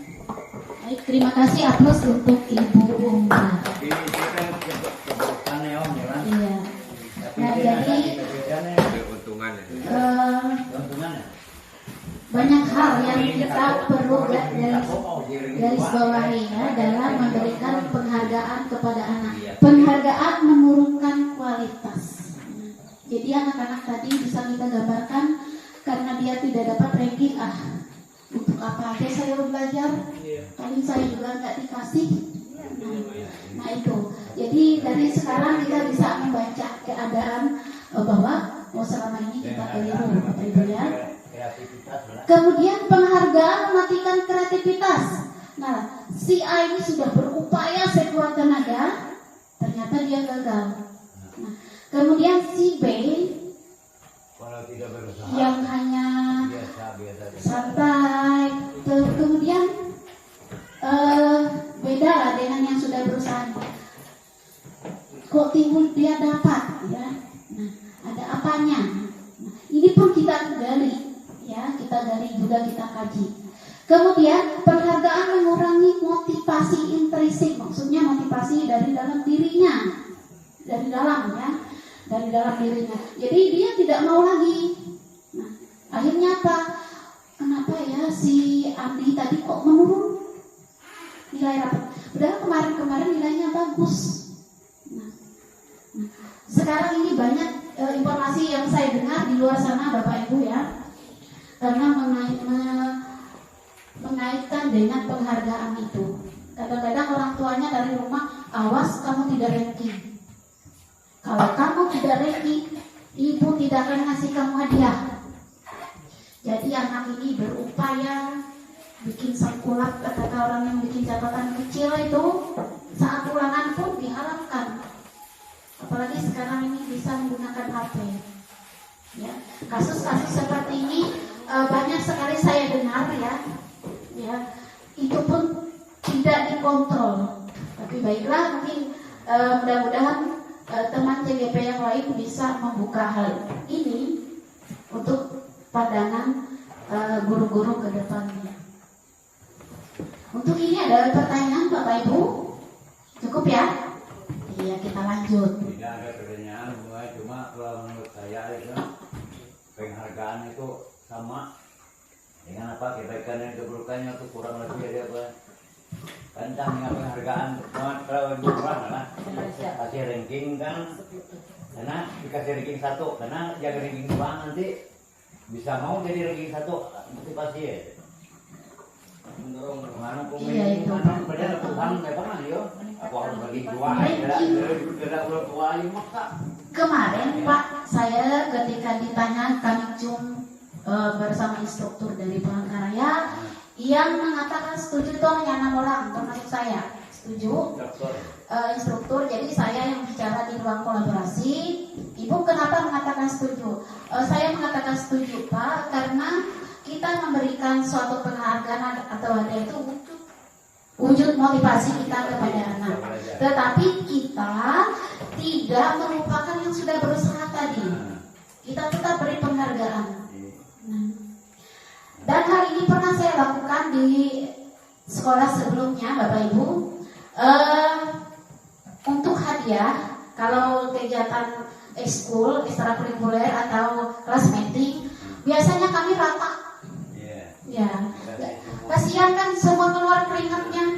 Baik, terima kasih aplaus untuk Ibu Umar. Iya. Nah jadi banyak hal yang kita perlu garis bawahi ya dalam memberikan penghargaan kepada anak. Penghargaan menurunkan kualitas. Jadi anak-anak tadi bisa kita gambarkan karena dia tidak dapat ranking untuk apa aja saya belajar, paling saya juga nggak dikasih. Nah itu. Jadi dari sekarang kita bisa membaca keadaan bahwa selama ini kita keliru, Bapak Ibu ya. Kemudian penghargaan mematikan kreativitas. Nah, si A ini sudah berupaya sekuat tenaga, ternyata dia gagal. Nah, kemudian si B yang hanya santai, kemudian beda lah dengan yang sudah berusaha. Kok timbul dia dapat, ya? Nah, ada apanya? Nah, ini pun kita gali, ya, kita gali juga kita kaji. Kemudian penghargaan mengurangi motivasi intrinsik, maksudnya motivasi dari dalam dirinya, dari dalam ya, dari dalam dirinya. Jadi dia tidak mau lagi. Nah, akhirnya apa? Kenapa ya si Andi tadi kok menurun nilai rapat? Padahal kemarin nilainya bagus. Nah, sekarang ini banyak informasi yang saya dengar di luar sana Bapak Ibu ya, karena mengaitkan dengan penghargaan itu. Kadang-kadang orang tuanya dari rumah, awas kamu tidak ranking. Kalau kamu tidak ranking, ibu tidak akan ngasih kamu hadiah. Jadi anak ini berupaya bikin sangkulap, kata orang yang bikin catatan kecil itu saat ulangan pun diharapkan. Apalagi sekarang ini bisa menggunakan HP. Ya, kasus-kasus seperti ini banyak sekali saya dengar ya. Ya, itu pun tidak dikontrol. Tapi baiklah, mungkin mudah-mudahan teman CGP yang lain bisa membuka hal ini untuk pandangan guru-guru ke depannya. Untuk ini ada pertanyaan Bapak Ibu? Cukup ya? Iya, kita lanjut. Tidak ada pertanyaan, cuma kalau menurut saya itu penghargaan itu sama dengan apa kebaikan dan keburukannya itu kurang lebih ada apa? Tentang dengan penghargaan, kalau kurang lah, kasih ranking kan, karena dikasih ranking 1, karena jaga ranking 2 nanti bisa mau jadi ranking 1 motivasi ya. Mana pemain mana padahal Tuhan nggak pernah yo, aku harus bagi 2, tidak boleh 2 maksa. Kemarin Pak, saya ketika ditanya kami bersama instruktur dari Palangkaraya yang mengatakan setuju itu hanya 6 orang termasuk saya setuju instruktur. Jadi saya yang bicara di ruang kolaborasi. Ibu kenapa mengatakan setuju? Saya mengatakan setuju Pak karena kita memberikan suatu penghargaan atau hadiah itu wujud motivasi kita kepada anak. Tetapi kita tidak melupakan yang sudah berusaha tadi. Kita tetap beri penghargaan. Dan hal ini pernah saya lakukan di sekolah sebelumnya Bapak Ibu. Untuk hadiah, kalau kegiatan ekskul, ekstrakurikuler atau kelas meeting, biasanya kami rata. Ya, kasihan kan semua keluar keringatnya.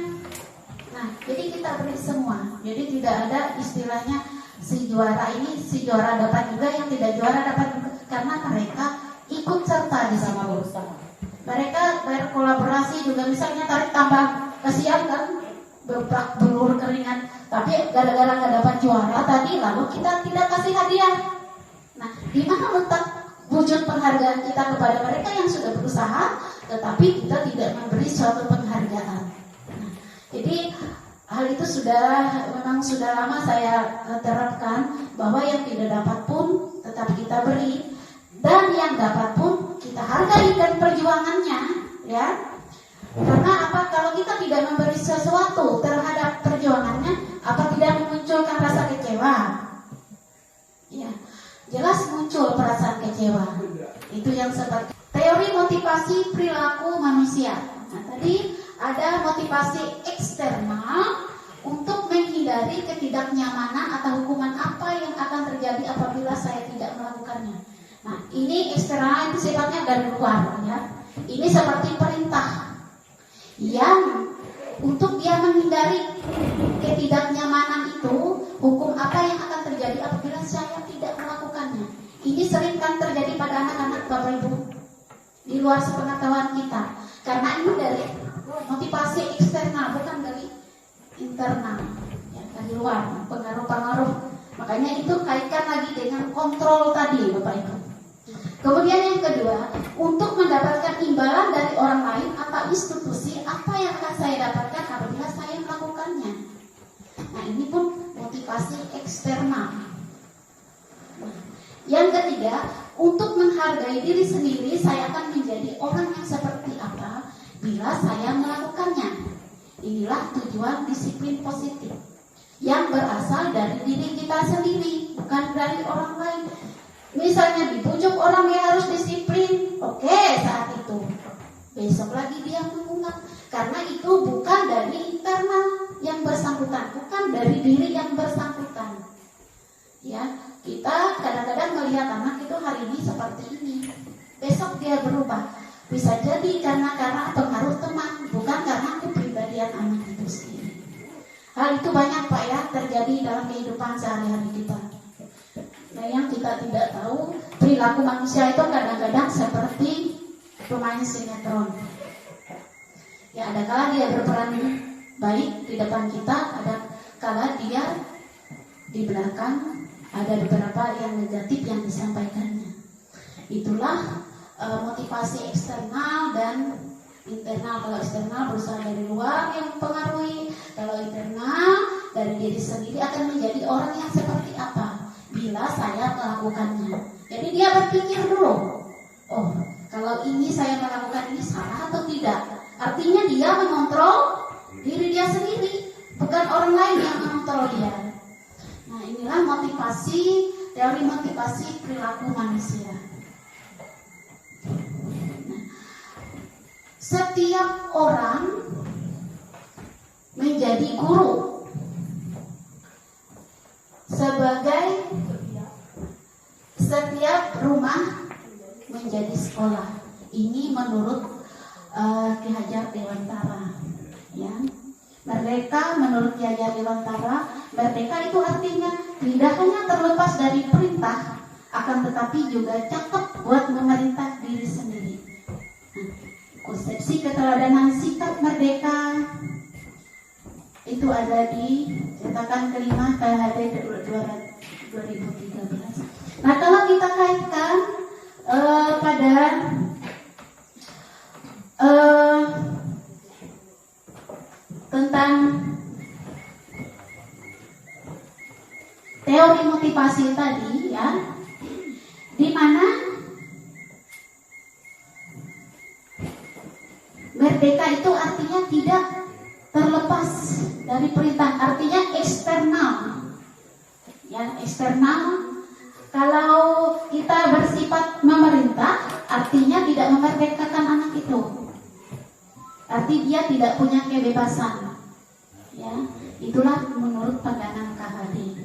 Nah, jadi kita beri semua. Jadi tidak ada istilahnya si juara ini, si juara dapat juga, yang tidak juara dapat juga, karena mereka ikut serta di sama berusaha. Mereka berkolaborasi juga, misalnya tarik tambang, kasihan kan berulur keringat, tapi gara-gara nggak dapat juara tadi, lalu kita tidak kasih hadiah. Nah, di mana letak wujud penghargaan kita kepada mereka yang sudah berusaha, tetapi kita tidak memberi suatu penghargaan. Nah, jadi hal itu memang sudah lama saya terapkan, bahwa yang tidak dapat pun tetap kita beri, dan yang dapat pun kita hargai dan perjuangannya, ya. Karena apa? Kalau kita tidak memberi sesuatu terhadap perjuangannya, apa tidak memunculkan rasa kecewa? Ya, jelas muncul perasaan kecewa. Itu yang seperti teori motivasi perilaku manusia. Nah, tadi ada motivasi eksternal untuk menghindari ketidaknyamanan atau hukuman apa yang akan terjadi apabila saya tidak melakukannya. Nah, ini eksternal itu sifatnya dari luar, ya. Ini seperti perintah yang untuk dia menghindari ketidaknyamanan itu, hukum apa yang akan terjadi apabila saya tidak melakukannya. Ini sering kan terjadi pada anak-anak Bapak Ibu di luar sepengetahuan kita, karena ini dari motivasi eksternal, bukan dari internal, ya, dari luar, pengaruh-pengaruh. Makanya itu kaitkan lagi dengan kontrol tadi, Bapak Ibu. Kemudian yang kedua, untuk mendapatkan imbalan dari orang lain atau institusi, apa yang akan saya dapatkan apabila saya melakukannya. Nah, ini pun motivasi eksternal. Nah, yang ketiga, untuk menghargai diri sendiri, saya akan menjadi orang yang seperti apa bila saya melakukannya. Inilah tujuan disiplin positif yang berasal dari diri kita sendiri, bukan dari orang lain. Misalnya dibujuk orang yang harus disiplin, oke, saat itu. Besok lagi dia mengulang, karena itu bukan dari internal yang bersangkutan, bukan dari diri yang bersangkutan. Ya, kita kadang-kadang melihat anak itu hari ini seperti ini, besok dia berubah. Bisa jadi karena pengaruh teman, bukan karena kepribadian anak itu sendiri. Hal itu banyak Pak ya terjadi dalam kehidupan sehari-hari kita. Nah, yang kita tidak tahu, perilaku manusia itu kadang-kadang seperti pemain sinetron. Ya, ada kala dia berperan baik di depan kita, ada kala dia di belakang, ada beberapa yang negatif yang disampaikannya. Itulah motivasi eksternal dan internal. Kalau eksternal berusaha dari luar yang mempengaruhi, kalau internal dari diri sendiri akan menjadi orang yang seperti apa bila saya melakukannya. Jadi dia berpikir dulu, oh, kalau ini saya melakukan ini salah atau tidak. Artinya dia mengontrol diri dia sendiri, bukan orang lain yang mengontrol dia. Nah, inilah motivasi, teori motivasi perilaku manusia. Nah, setiap orang menjadi guru sebagai setiap rumah menjadi sekolah. Ini menurut Ki Hajar Dewantara, ya. Merdeka menurut Ki Hajar Dewantara, merdeka itu artinya tidak hanya terlepas dari perintah, akan tetapi juga cakep buat memerintah diri sendiri. Nah, konsepsi keteladanan sikap merdeka itu ada di cetakan kelima KHD 2013. Nah, kalau kita kaitkan pada tentang teori motivasi tadi, ya, di mana merdeka itu artinya tidak terlepas dari perintah, artinya eksternal, ya, eksternal. Kalau kita bersifat memerintah, artinya tidak memerdekakan anak itu. Arti dia tidak punya kebebasan. Ya, itulah menurut pandangan KHD.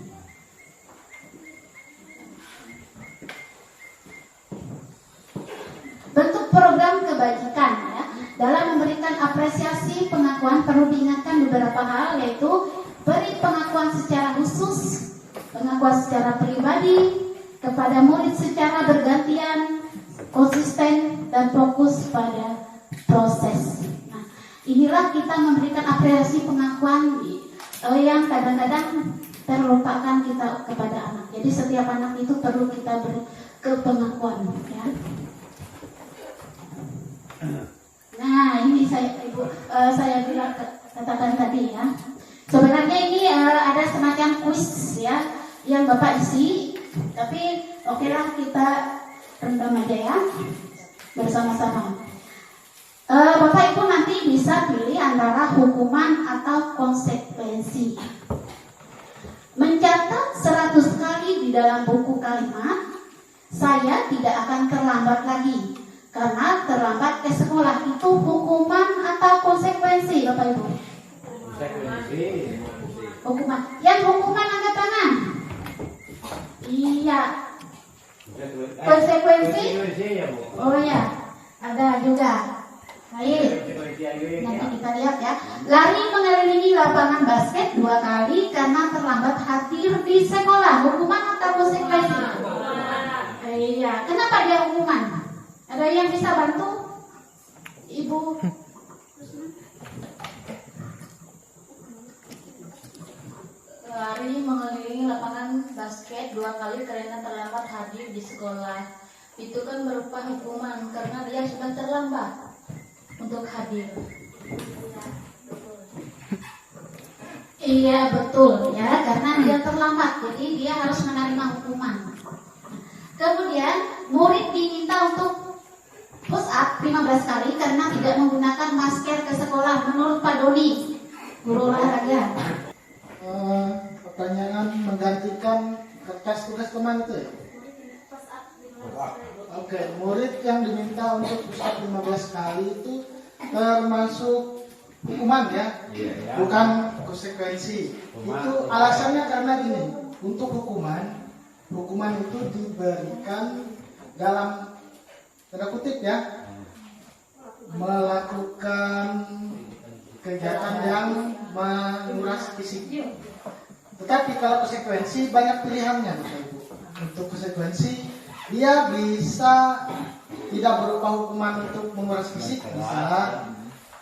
Bentuk program kebajikan, ya, dalam memberikan apresiasi pengakuan perlu diingatkan beberapa hal, yaitu beri pengakuan secara khusus, pengakuan secara pribadi kepada murid secara bergantian, konsisten dan fokus pada proses. Nah, inilah kita memberikan apresiasi pengakuan yang kadang-kadang terlupakan kita kepada anak. Jadi setiap anak itu perlu kita beri pengakuan, ya. Nah, ini saya bilang katakan tadi, ya. Sebenarnya ini ada semacam kuis ya yang Bapak isi, tapi okelah kita rendam aja ya bersama-sama. Bapak Ibu nanti bisa pilih antara hukuman atau konsekuensi. Mencatat 100 kali di dalam buku kalimat, saya tidak akan terlambat lagi. Karena terlambat ke sekolah itu hukuman atau konsekuensi, Bapak Ibu? Hukuman. Yang hukuman angkat tangan. Iya. Konsekuensi? Oh ya, ada juga. Baik. Nanti kita lihat ya. Lari mengelilingi lapangan basket 2 kali karena terlambat hadir di sekolah. Hukuman atau konsekuensi? Iya. Kenapa dia hukuman? Ada yang bisa bantu? Ibu? Lari mengelilingi lapangan basket 2 kali karena terlambat hadir di sekolah. Itu kan berupa hukuman karena dia sudah terlambat untuk hadir. Iya betul ya, karena dia terlambat, jadi dia harus menerima hukuman. Kemudian murid diminta untuk push up 15 kali karena tidak menggunakan masker ke sekolah. Menurut Pak Doni, guru olahraga. Pertanyaan menggantikan kertas tugas teman itu ya? Oke, murid yang diminta untuk push up 15 kali itu termasuk hukuman ya? Bukan konsekuensi. Itu alasannya karena gini, untuk hukuman itu diberikan dalam tanda kutip ya, melakukan kegiatan yang menguras fisik. Tetapi kalau konsekuensi banyak pilihannya, Bapak Ibu. Untuk konsekuensi dia bisa tidak berupa hukuman untuk menguras fisik, bisa.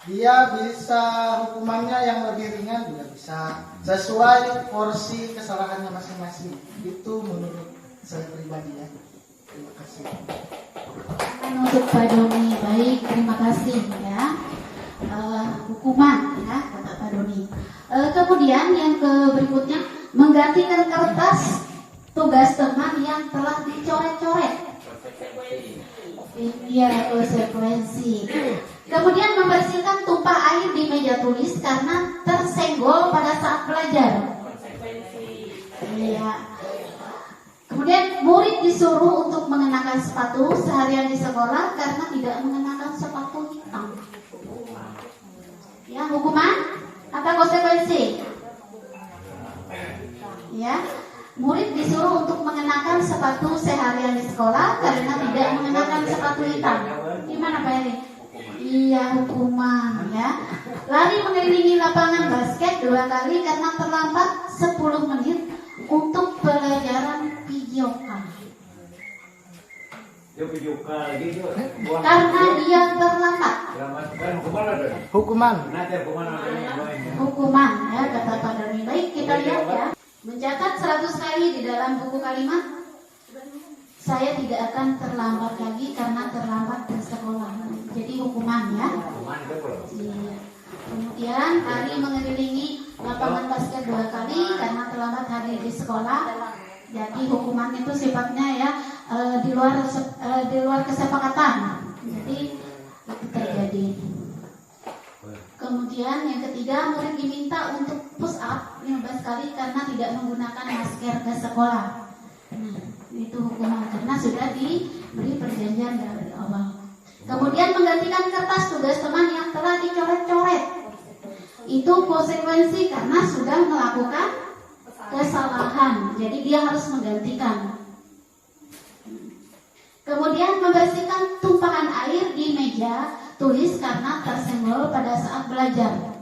Dia bisa hukumannya yang lebih ringan juga bisa, sesuai porsi kesalahannya masing-masing. Itu menurut saya pribadi ya. Terima kasih. Untuk Pak Doni, baik, terima kasih ya. Hukuman ya, kata Pak Doni. Kemudian yang berikutnya, menggantikan kertas tugas teman yang telah dicoret-coret. Iya, konsekuensi. Kemudian membersihkan tumpah air di meja tulis karena tersenggol pada saat belajar. Iya. Kemudian murid disuruh untuk mengenakan sepatu seharian di sekolah karena tidak mengenakan sepatu hitam. Ya, hukuman atau konsekuensi? Ya, murid disuruh untuk mengenakan sepatu seharian di sekolah karena tidak mengenakan sepatu hitam. Gimana Pak Eri? Iya, hukuman ya. Lari mengelilingi lapangan basket 2 kali karena terlambat 10 menit untuk pelajaran videokan. Karena dia terlambat. Hukuman. Hukuman ya, kata Pak Doni. Baik, kita lihat ya. Mencatat 100 kali di dalam buku kalimat, saya tidak akan terlambat lagi karena terlambat ke sekolah. Jadi hukuman ya. Iya. Kemudian lari mengelilingi lapangan basket 2 kali karena terlambat hadir di sekolah. Jadi hukuman itu sifatnya ya di luar kesepakatan. Jadi itu terjadi. Kemudian yang ketiga, murid diminta untuk push up 15 kali karena tidak menggunakan masker ke sekolah. Nah, itu hukuman karena sudah diberi perjanjian dari awal. Kemudian menggantikan kertas tugas teman yang telah dicoret-coret. Itu konsekuensi karena sudah melakukan kesalahan. Jadi dia harus menggantikan. Kemudian membersihkan tumpahan air di meja tulis karena tersenggol pada saat belajar.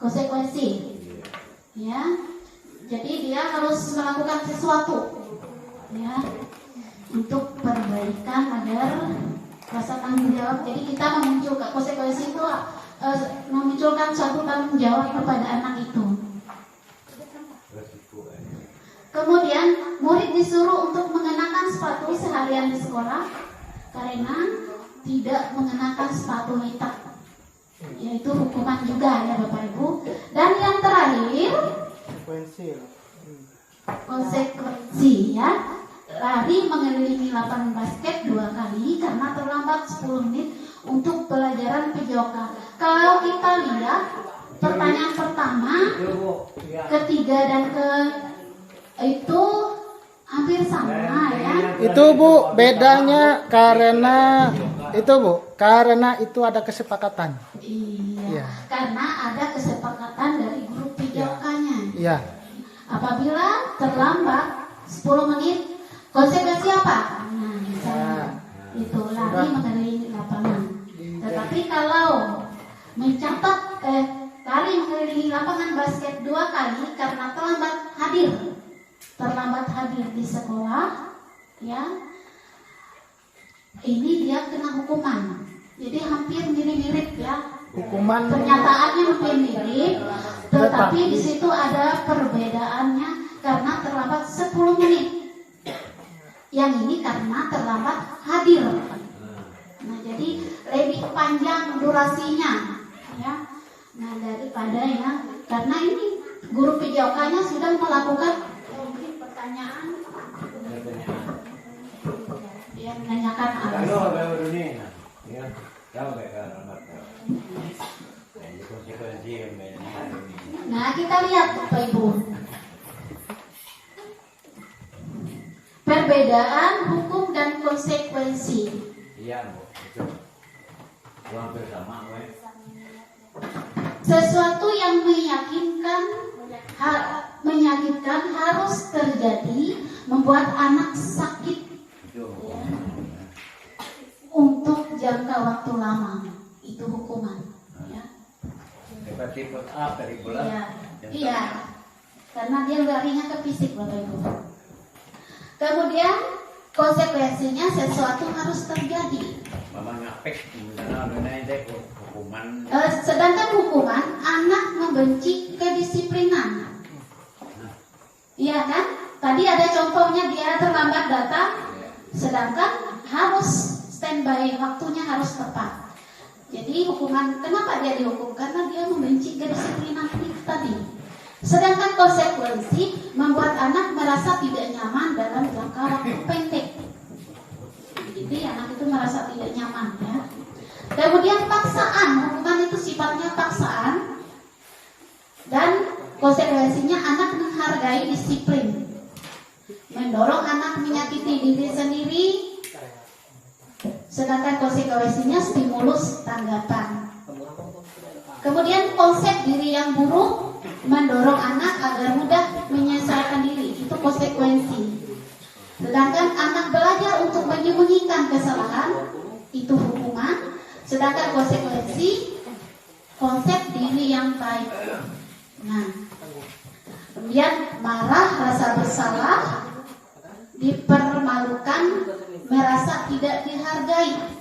Konsekuensi. Ya. Jadi dia harus melakukan sesuatu. Ya. Untuk perbaikan agar rasa tanggung jawab. Jadi kita memunculkan konsekuensi itu memunculkan suatu tanggung jawab kepada anak itu. Kemudian murid disuruh untuk mengenakan sepatu seharian di sekolah karena tidak mengenakan sepatu hitam. yaitu hukuman juga ya Bapak Ibu. Dan yang terakhir konsekuensi ya, lari mengelilingi lapangan basket 2 kali karena terlambat 10 menit untuk pelajaran PJOK. Kalau kita lihat pertanyaan pertama, ketiga dan itu hampir sama ya. Itu Bu, bedanya karena itu ada kesepakatan. Iya. Karena ada kesepakatan dari guru PJOK-nya. Iya. Apabila terlambat 10 menit, konsekuensi apa? Nah, misalnya itu lari mengelilingi lapangan. Tetapi kalau lari mengelilingi lapangan basket 2 kali karena terlambat hadir di sekolah, ya, ini dia kena hukuman. Jadi hampir mirip-mirip ya. Hukuman Pernyataannya hampir mirip, tetapi di situ ada perbedaannya karena terlambat 10 menit. Yang ini karena terlambat hadir. Nah, jadi lebih panjang durasinya, ya. Nah, daripada ya, karena ini guru PJOK-nya sudah melakukan pertanyaan, dia menanyakan alasan. Nah, kita lihat Bapak Ibu. Perbedaan hukum dan konsekuensi. Iya, Bu. Itu. Hampir sama, Bu. Sesuatu yang menyakitkan harus terjadi, membuat anak sakit ya, untuk jangka waktu lama. Itu hukuman ya. Seperti A dari bola. Iya. Karena dia larinya ke fisik Bapak Ibu. Kemudian konsekuensinya sesuatu harus terjadi. Mama ngapek hukuman. Sedangkan hukuman anak membenci kedisiplinan. Iya kan? Tadi ada contohnya dia terlambat datang, sedangkan harus standby, waktunya harus tepat. Jadi hukuman, kenapa dia dihukum? Karena dia membenci kedisiplinan itu tadi. Sedangkan konsekuensi membuat anak merasa tidak nyaman dalam jangka waktu pendek. Jadi anak itu merasa tidak nyaman ya. Kemudian paksaan, hukuman itu sifatnya paksaan. Dan konsekuensinya anak menghargai disiplin. Mendorong anak menyakiti diri sendiri. Sedangkan konsekuensinya stimulus tanggapan. Kemudian konsep diri yang buruk mendorong anak agar mudah menyelesaikan diri. Itu konsekuensi. Sedangkan anak belajar untuk menyembunyikan kesalahan, itu hukuman. Sedangkan konsekuensi konsep diri yang baik. Nah, kemudian marah, rasa bersalah, dipermalukan, merasa tidak dihargai.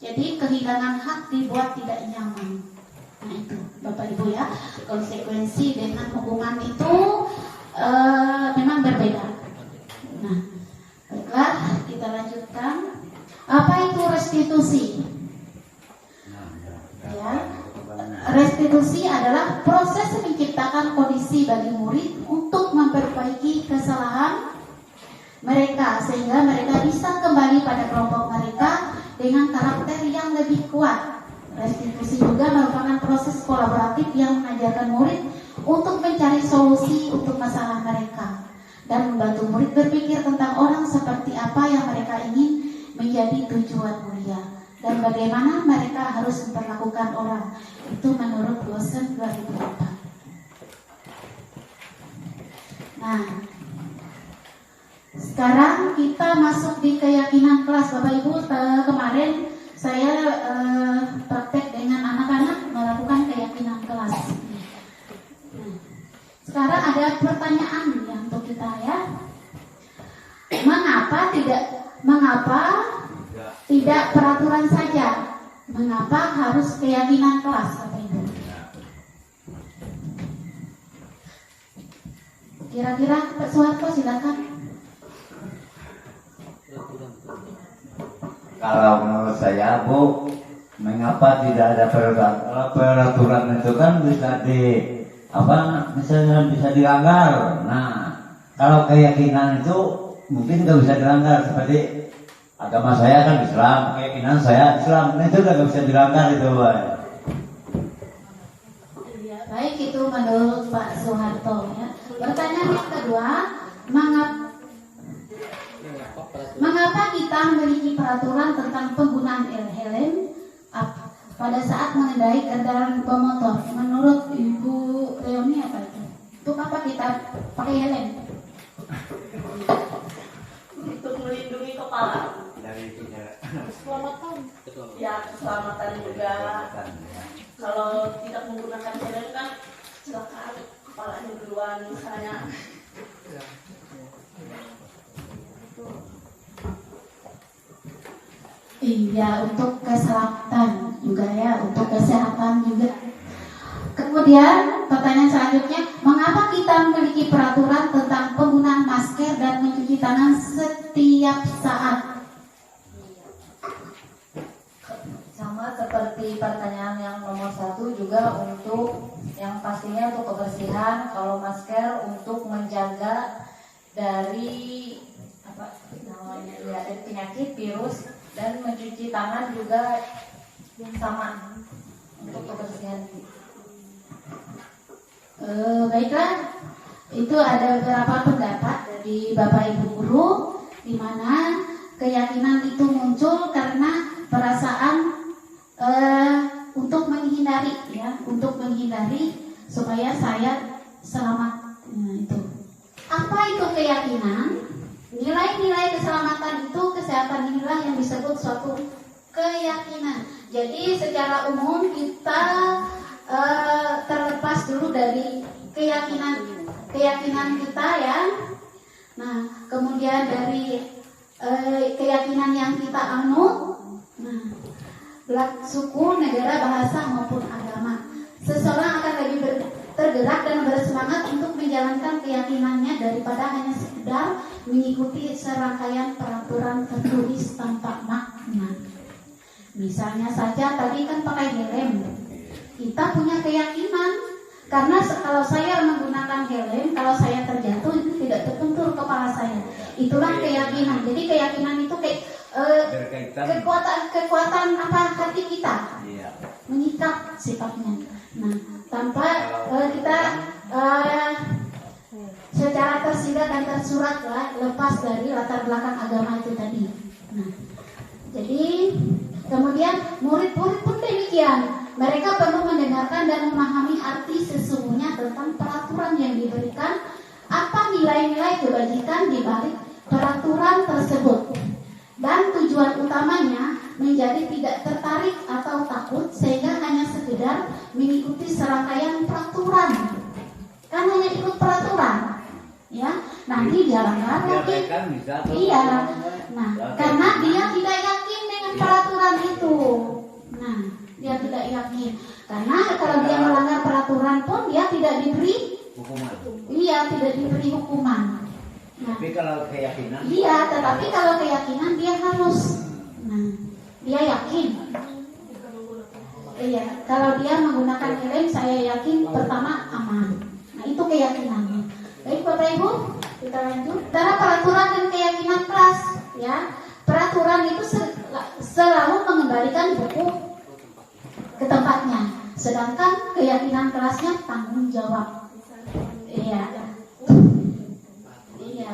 Jadi kehilangan hak dibuat tidak nyaman. Nah itu Bapak Ibu ya, konsekuensi dengan hukuman itu memang berbeda. Nah, baiklah kita lanjutkan. Apa itu restitusi? Ya, restitusi adalah proses menciptakan kondisi bagi murid untuk memperbaiki kesalahan mereka sehingga mereka bisa kembali pada kelompok mereka dengan karakter yang lebih kuat. Restitusi juga merupakan proses kolaboratif yang mengajarkan murid untuk mencari solusi untuk masalah mereka dan membantu murid berpikir tentang orang seperti apa yang mereka ingin menjadi tujuan mulia dan bagaimana mereka harus memperlakukan orang. Itu menurut dosen 2004. Nah, sekarang kita masuk di keyakinan kelas. Bapak Ibu, kemarin saya praktek dengan anak-anak melakukan keyakinan kelas. Nah, sekarang ada pertanyaan ya untuk kita ya. Mengapa tidak peraturan saja? Mengapa harus keyakinan kelas, Bapak Ibu? Kira-kira Pak Suharto silakan. Kalau menurut saya Bu, mengapa tidak ada peraturan? Kalau peraturan itu kan bisa misalnya bisa dilanggar. Nah, kalau keyakinan itu mungkin nggak bisa dilanggar, seperti agama saya kan Islam, keyakinan saya Islam, nah, itu nggak bisa dilanggar itu, Pak. Baik, itu menurut Pak Soeharto ya. Pertanyaan yang kedua, mengapa kita memiliki peraturan tentang penggunaan helm pada saat mengendarai kendaraan bermotor? Menurut Ibu Leoni apa itu? Untuk apa kita pakai helm? Untuk melindungi kepala. Dari Keselamatan. Ya, keselamatan juga. Kalau tidak menggunakan helm kan kecelakaan, kepalanya duluan misalnya. Iya, untuk keselamatan juga ya, untuk kesehatan juga. Kemudian pertanyaan selanjutnya, mengapa kita memiliki peraturan tentang penggunaan masker dan mencuci tangan setiap saat? Sama seperti pertanyaan yang nomor 1 juga, untuk yang pastinya untuk kebersihan. Kalau masker untuk menjaga dari dari penyakit, virus, dan mencuci tangan juga sama untuk kebersihan. Baiklah, itu ada beberapa pendapat dari Bapak Ibu guru, di mana keyakinan itu muncul karena perasaan untuk menghindari ya, untuk menghindari supaya saya selamat. Nah, itu. Apa itu keyakinan? Nilai-nilai keselamatan itu, kesehatan inilah yang disebut suatu keyakinan. Jadi secara umum kita terlepas dulu dari keyakinan kita ya. Nah, kemudian dari keyakinan yang kita anut, nah, suku, negara, bahasa maupun agama. Seseorang akan lebih tergerak dan bersemangat untuk menjalankan keyakinannya daripada hanya sekedar mengikuti serangkaian peraturan tertulis tanpa makna. Misalnya saja tadi kan pakai helm. Kita punya keyakinan karena kalau saya menggunakan helm, kalau saya terjatuh itu tidak terbentur kepala saya. Itulah keyakinan. Jadi keyakinan itu kayak kekuatan apa hati kita, mengikat sifatnya. Nah, tanpa kita secara tersirat dan tersurat lah, lepas dari latar belakang agama itu tadi. Nah, jadi kemudian murid-murid pun demikian. Mereka perlu mendengarkan dan memahami arti sesungguhnya tentang peraturan yang diberikan, apa nilai-nilai kebajikan di balik peraturan tersebut. Dan tujuan utamanya menjadi tidak tertarik atau takut sehingga hanya sekedar mengikuti serangkaian peraturan. Kan hanya ikut peraturan, ya. Nanti dia langgar lagi. Iya. Nah, karena dia tidak yakin dengan peraturan itu. Nah, dia tidak yakin. Karena kalau dia melanggar peraturan pun dia tidak diberi hukuman. Iya, tidak diberi hukuman. Nah, tapi kalau keyakinan? Iya, tetapi kalau keyakinan dia harus. Nah, dia yakin. Iya, kalau dia menggunakan helm, saya yakin pertama aman. Nah, itu keyakinannya. Baik Bapak Ibu, kita lanjut. Antara peraturan dan keyakinan kelas, ya. Peraturan itu selalu mengembalikan buku ke tempatnya, sedangkan keyakinan kelasnya tanggung jawab. Iya. Iya.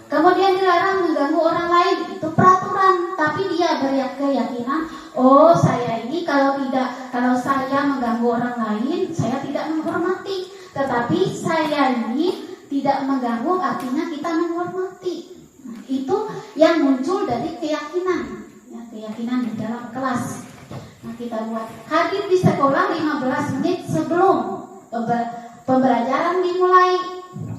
Kemudian dilarang mengganggu orang lain, itu peraturan, tapi dia berkeyakinan, oh saya ini kalau saya mengganggu orang lain, saya tidak menghormati. Tetapi saya ini tidak mengganggu, artinya kita menghormati. Nah, itu yang muncul dari keyakinan, ya, keyakinan di dalam kelas. Nah, kita buat hadir di sekolah 15 menit sebelum pembelajaran dimulai.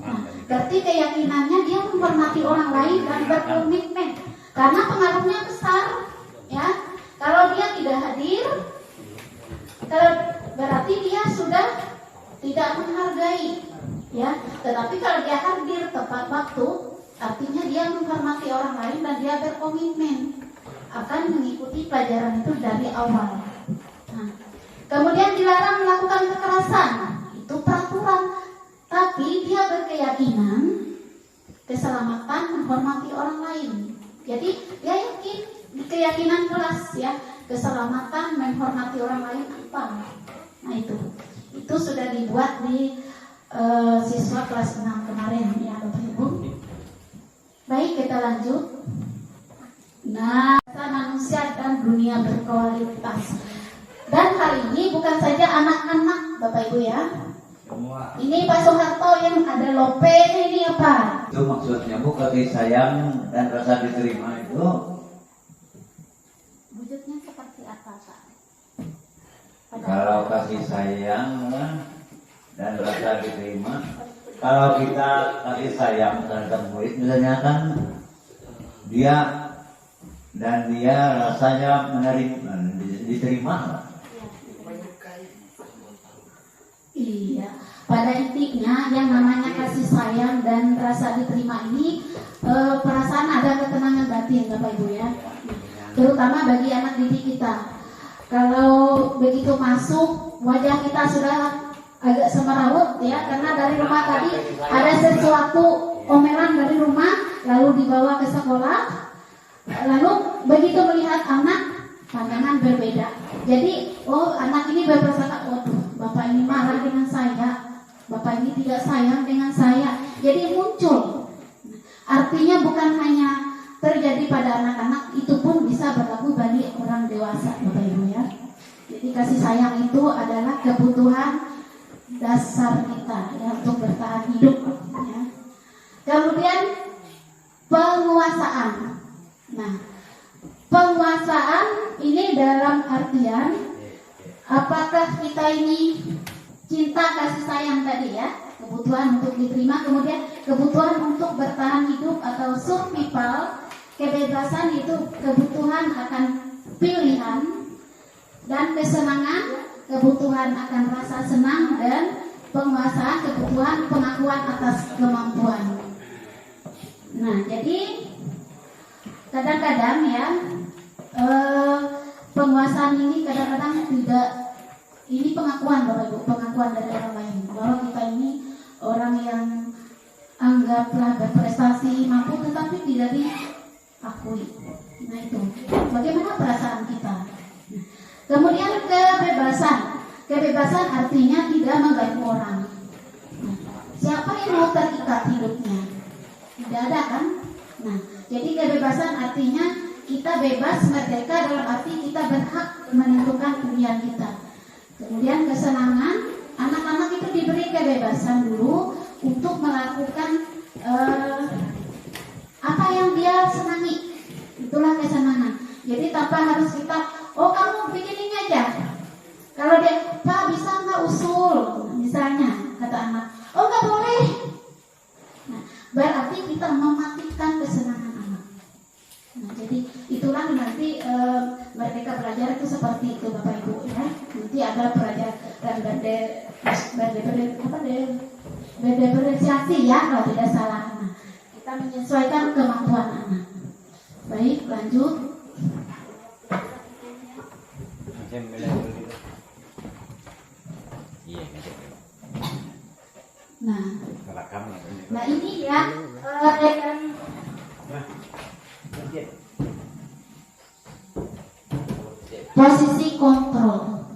Nah, berarti keyakinannya dia menghormati orang lain dan berkomitmen, karena pengaruhnya besar, ya. Kalau dia tidak hadir, berarti dia sudah tidak menghargai, ya. Tetapi kalau dia hadir tepat waktu, artinya dia menghormati orang lain dan dia berkomitmen akan mengikuti pelajaran itu dari awal. Kemudian dilarang melakukan kekerasan, itu peraturan. Tapi dia berkeyakinan keselamatan menghormati orang lain. Jadi dia yakin di keyakinan kelas ya, keselamatan menghormati orang lain apa? Nah itu sudah dibuat di siswa kelas 6 kemarin ya Bapak Ibu. Baik, kita lanjut. Nah, manusia dan dunia berkualitas. Dan hari ini bukan saja anak-anak Bapak Ibu ya. Ini Pak Soeharto yang ada lope ini apa? Itu maksudnya Bu, kasih sayang dan rasa diterima itu Wujudnya seperti apa Pak? kalau kasih sayang dan rasa diterima. Kalau kita kasih sayang terhadap murid misalnya kan dia rasanya menerima, diterima. Iya, pada intinya yang namanya kasih sayang dan rasa diterima ini perasaan ada ketenangan batin Bapak Ibu ya. Terutama bagi anak didik kita. Kalau begitu masuk wajah kita sudah agak semeraut ya, karena dari rumah tadi ada sesuatu omelan dari rumah lalu dibawa ke sekolah. Lalu begitu melihat anak, pandangan berbeda. Jadi, anak ini berprasangka, bapak ini marah dengan saya, bapak ini tidak sayang dengan saya. Jadi muncul. Artinya bukan hanya terjadi pada anak-anak, itu pun bisa berlaku bagi orang dewasa, Bapak Ibu ya. Jadi kasih sayang itu adalah kebutuhan dasar kita ya, untuk bertahan hidup ya. Kemudian penguasaan. Nah, penguasaan ini dalam artian apakah kita ini cinta kasih sayang tadi ya, kebutuhan untuk diterima, kemudian kebutuhan untuk bertahan hidup atau survival, kebebasan itu kebutuhan akan pilihan, dan kesenangan kebutuhan akan rasa senang, dan penguasaan kebutuhan pengakuan atas kemampuan. Nah, jadi kadang-kadang ya penguasaan ini kadang-kadang tidak, ini pengakuan Bapak Ibu, pengakuan dari orang lain bahwa kita ini orang yang anggaplah berprestasi, mampu, tetapi tidak diakui. Nah itu, bagaimana perasaan kita? Kemudian kebebasan artinya tidak mengganggu orang. Nah, siapa yang mau terikat hidupnya? Tidak ada kan? Nah, jadi kebebasan artinya kita bebas, merdeka, dalam arti kita berhak menentukan pilihan kita. Kemudian kesenangan, anak-anak itu diberi kebebasan dulu untuk melakukan apa yang dia senangi. Itulah kesenangan. Jadi tanpa harus kita, kamu bikin ini aja. Kalau dia, Pak bisa nggak usul, misalnya kata anak, nggak boleh. Nah, berarti kita mematikan kesenangan anak. Nah, jadi itulah nanti Merdeka Belajar itu seperti itu Bapak Ibu ya. Nanti ada pelajaran berdepresiasi ya kalau tidak salah. Nah, kita menyesuaikan kemampuan anak. Baik, lanjut. Nah ini ya posisi kontrol.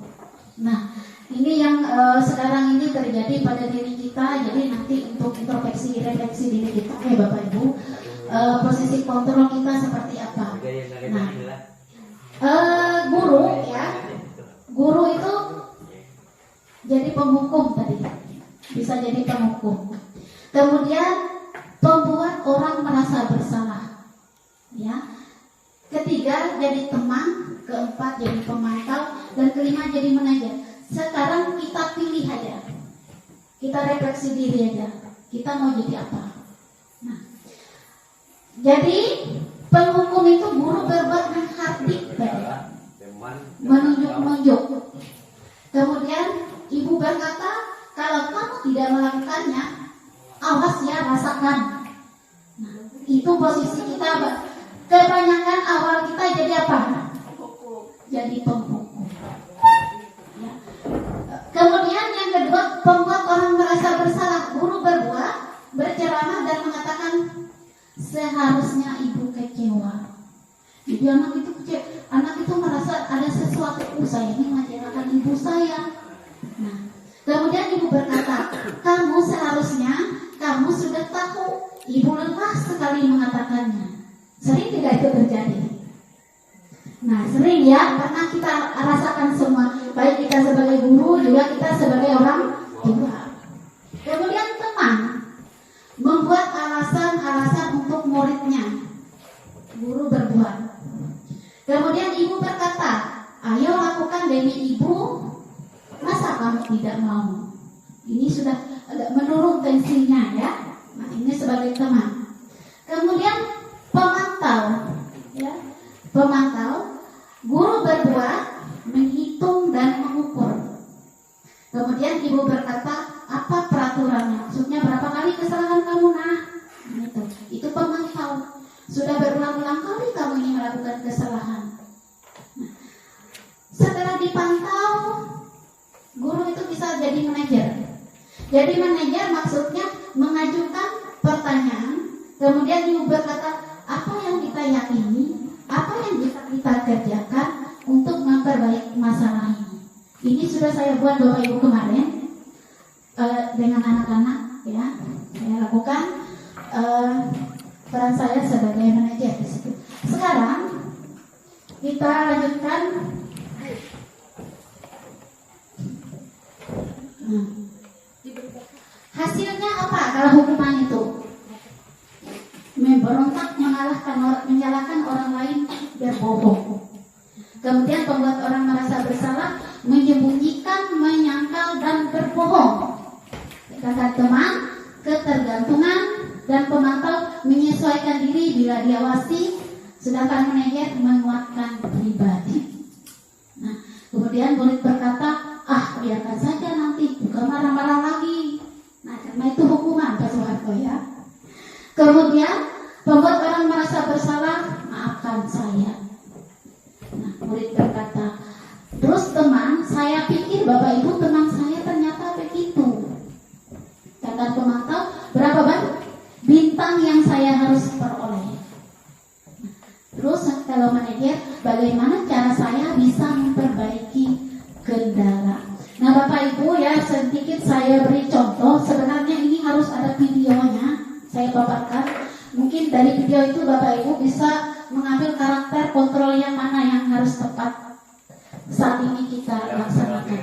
Nah ini yang sekarang ini terjadi pada diri kita. Jadi nanti untuk introspeksi refleksi diri kita Bapak Ibu, posisi kontrol kita seperti apa. Nah guru itu jadi penghukum tadi, bisa jadi penghukum. Kemudian pembuat orang merasa bersalah, ya. Ketiga jadi teman, keempat jadi pemantau, dan kelima jadi mengajar. Sekarang kita pilih aja, kita refleksi diri aja, kita mau jadi apa. Nah, jadi penghukum itu guru berbuat menghardik, menunjuk-nunjuk. Kemudian ibu berkata, kalau kamu tidak melakukannya, awas ya, rasakan. Nah, itu posisi kita. Kebanyakan awal kita jadi apa? Jadi penghukum. Ya. seharusnya ibu kecewa. Jadi anak itu merasa ada sesuatu, saya ini mengecewakan ibu saya. Nah, kemudian ibu berkata, kamu seharusnya, kamu sudah tahu. Ibu lelah sekali mengatakannya. Sering tidak itu terjadi? Nah, sering ya, karena kita rasakan semua, baik kita sebagai guru, juga kita sebagai orang tua. Kemudian teman membuat alasan-alasan untuk muridnya. Guru berbuat. Kemudian ibu berkata, ayo lakukan demi ibu, masa kamu tidak mau? Ini sudah agak menurun tensinya ya. Nah, ini sebagai teman. Kemudian pemantau, ya, pemantau, guru berbuat, menghitung dan mengukur. Kemudian ibu berkata, apa peraturannya? Maksudnya berapa kali kesalahan kamu? Nah, itu pemantau. Sudah berulang-ulang kali kamu ini melakukan kesalahan. Nah, setelah dipantau, guru itu bisa jadi manajer. Jadi manajer maksudnya mengajukan pertanyaan, kemudian ibu berkata, apa yang kita yakini, apa yang bisa kita kerjakan untuk memperbaiki masalah ini. Ini sudah saya buat Bapak Ibu kemarin dengan anak-anak, ya. Saya lakukan peran saya sebagai manajer di situ. Sekarang kita lanjutkan. Hasilnya apa kalau hukuman itu? Memberontak, menyalahkan orang lain, berbohong. Kemudian membuat orang merasa bersalah, menyembunyikan, menyangkal, dan berbohong. Kata teman, ketergantungan, dan pemantau menyesuaikan diri bila diawasi, sedangkan manajer menguatkan pribadi. Nah, kemudian murid berkata, biarkan saja nanti, bukan marah-marah lagi. Nah, karena itu hukuman Pak Soeharto ya. Kemudian membuat orang merasa bersalah, maafkan saya. Nah, murid berkata, terus teman, saya pikir Bapak Ibu teman saya ternyata begitu. Kata pemantau, berapa banyak bintang yang saya harus peroleh. Terus kalau manajer, bagaimana cara saya bisa memperbaiki kendala. Nah Bapak Ibu ya, sedikit saya beri contoh. Sebenarnya ini harus ada videonya, saya paparkan. Mungkin dari video itu Bapak Ibu bisa mengambil karakter kontrol yang mana yang harus tepat saat ini kita laksanakan.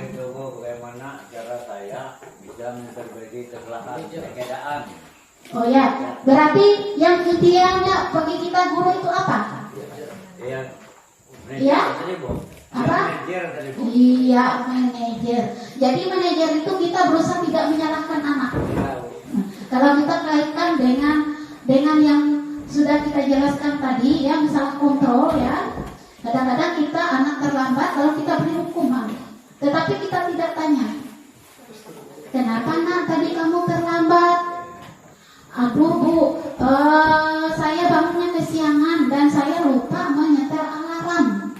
Bagaimana cara saya bisa memperbaiki kesalahan keadaan. Oh ya, berarti yang idealnya bagi kita guru itu apa? Iya. Apa? Iya, manajer. Jadi manajer itu kita berusaha tidak menyalahkan anak. Nah, kalau kita kaitkan dengan yang sudah kita jelaskan tadi, ya misalnya kontrol ya. Kadang-kadang kita anak terlambat, lalu kita beri hukuman. Tetapi kita tidak tanya, kenapa nak tadi kamu terlambat? Aduh Bu, saya bangunnya kesiangan dan saya lupa menyetel alarm.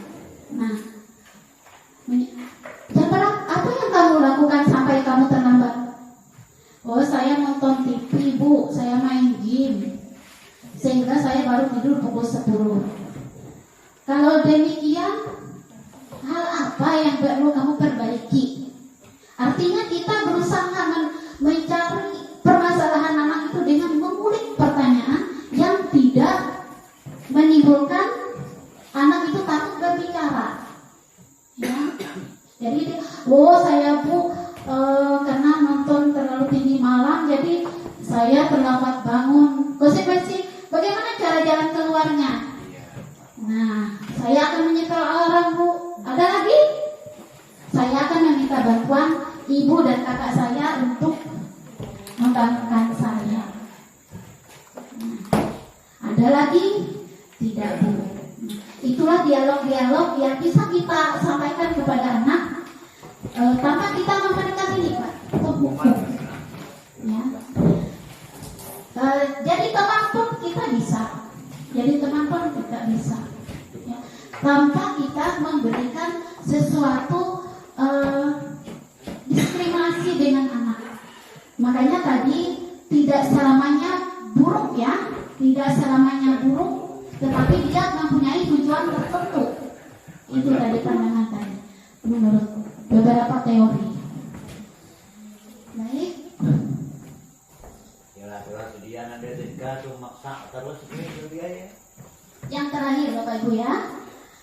Nah, apa yang kamu lakukan sampai kamu terlambat? Oh, saya nonton TV Bu, saya main game, sehingga saya baru tidur pukul 10. Kalau demikian, hal apa yang perlu kamu perbaiki? Artinya kita berusaha mencari permasalahan anak itu dengan mengulik pertanyaan yang tidak menimbulkan anak itu takut berbicara. Ya. Jadi, saya Bu karena nonton terlalu tinggi malam, jadi saya terlambat bangun. Konsekuensi, bagaimana cara jalan keluarnya? Nah, saya akan menyetel alarm Bu. Ada lagi? Saya akan meminta bantuan ibu dan kakak saya untuk membantukan saya. Nah, ada lagi? Tidak Bu. Itulah dialog-dialog yang bisa kita sampaikan kepada anak tanpa kita memberikan ini Pak, hukum. Ya. Jadi teman pun kita bisa. Jadi teman pun kita bisa. Ya. Tanpa kita memberikan sesuatu diskriminasi dengan anak. Makanya tadi tidak selamanya buruk ya, tidak nggak selamanya buruk, tetapi dia mempunyai tujuan tertentu. Itu tadi pandangan tadi menurut beberapa teori. Baik. Jelas-jelas dia nanti tinggal tuh maksa terus itu dia ya. Yang terakhir Bapak Ibu ya,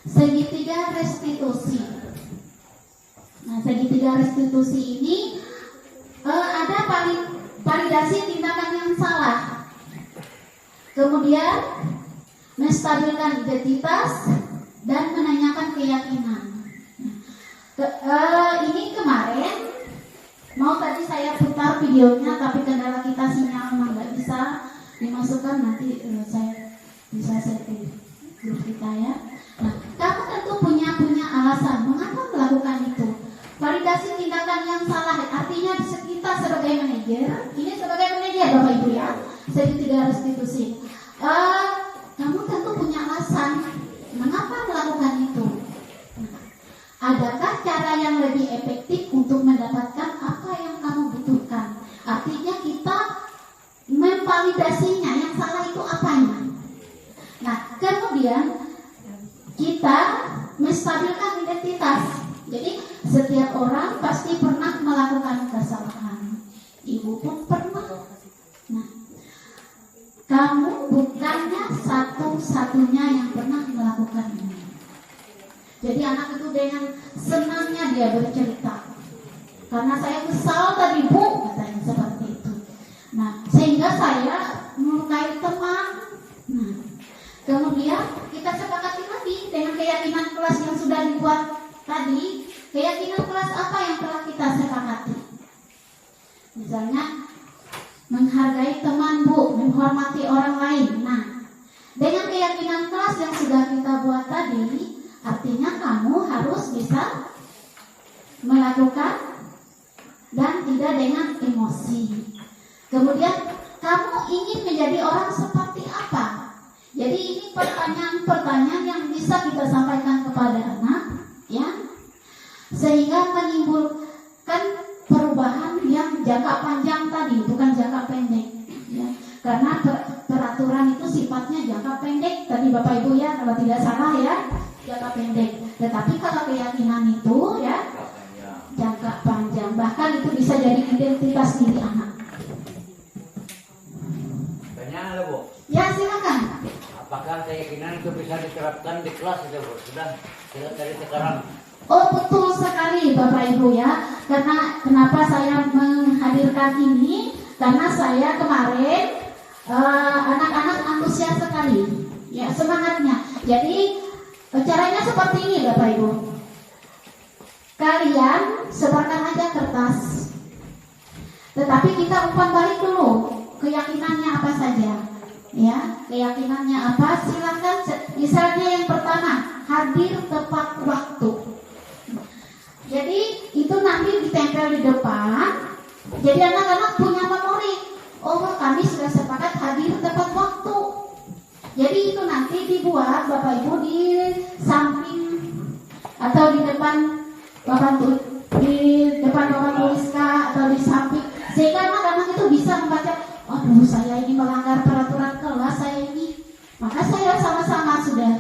segitiga restitusi. Nah, segitiga restitusi ini ada validasi tindakan yang salah, kemudian menstabilkan identitas dan menanyakan keyakinan. Ini kemarin mau tadi saya putar videonya, tapi kendala kita sinyal memang nggak bisa dimasukkan, nanti saya bisa share ke grup kita ya. Nah, kamu tentu punya alasan mengapa melakukan itu. Validasi tindakan yang salah, artinya kita sebagai manajer, ini sebagai manajer Bapak Ibu ya, segitiga restitusi. Kamu tentu punya alasan mengapa melakukan itu. Nah, adakah cara yang lebih efektif untuk mendapatkan apa yang kamu butuhkan? Artinya kita memvalidasinya, yang salah itu apanya. Nah, kemudian kita menstabilkan identitas. Jadi setiap orang pasti pernah melakukan kesalahan. Ibu pun pernah. Nah, kamu bukannya satu-satunya yang pernah melakukan ini. Jadi anak itu dengan senangnya dia bercerita. Karena saya kesal tadi Bu, katanya seperti itu. Nah, sehingga saya melukai teman. Nah, kemudian kita sepakati lagi dengan keyakinan kelas yang sudah dibuat tadi. Keyakinan kelas apa yang telah kita sepakati? Misalnya menghargai teman Bu, menghormati orang lain. Nah, dengan keyakinan kelas yang sudah kita buat tadi, artinya kamu harus bisa melakukan dan tidak dengan emosi. Kemudian kamu ingin menjadi orang seperti apa? Jadi ini pertanyaan-pertanyaan yang bisa kita sampaikan kepada anak, ya, sehingga menimbulkan perubahan yang jangka panjang tadi, bukan jangka pendek, ya. Karena peraturan itu sifatnya jangka pendek tadi Bapak Ibu ya, kalau tidak salah ya, jangka pendek. Tetapi kalau keyakinan itu ya jangka panjang, bahkan itu bisa jadi identitas diri anak. Tanya Bu. Ya silakan. Apakah keyakinan itu bisa diterapkan di kelas itu Bu? Sudah dari sekarang. Oh betul sekali Bapak Ibu ya. Karena kenapa saya menghadirkan ini? Karena saya kemarin anak-anak antusias sekali, ya semangatnya. Jadi caranya seperti ini Bapak Ibu. Kalian sebarkan aja kertas, tetapi kita umpan balik dulu keyakinannya apa saja. Ya, keyakinannya apa? Silakan. Misalnya yang pertama, hadir tepat waktu. Jadi itu nanti ditempel di depan. Jadi anak-anak punya memori. Oh, kami sudah sepakat hadir tepat waktu. Jadi itu nanti dibuat Bapak Ibu di samping atau di depan papan tulis atau di samping, sehingga anak-anak itu bisa membaca. Waduh, saya ini melanggar peraturan kelas saya ini. Maka saya sama-sama sudah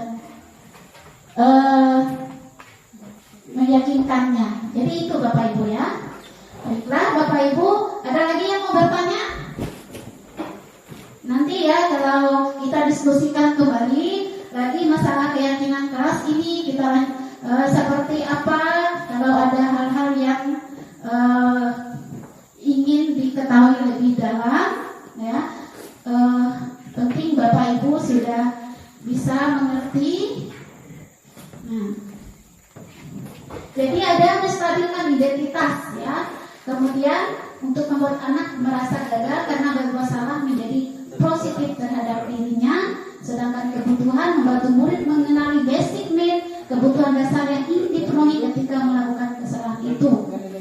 meyakinkannya. Jadi itu Bapak Ibu ya. Baiklah Bapak Ibu, ada lagi yang mau bertanya? Nanti ya kalau kita diskusikan kembali lagi masalah keyakinan kelas ini, kita seperti apa, kalau ada hal-hal yang ingin diketahui lebih dalam ya, penting Bapak Ibu sudah bisa mengerti. Nah, jadi ada menstabilkan identitas ya. Kemudian untuk membuat anak merasa gagal karena berbuat salah menjadi positif terhadap dirinya, sedangkan kebutuhan membantu murid mengenali basic need, kebutuhan dasar yang ingin dipenuhi ketika melakukan kesalahan itu.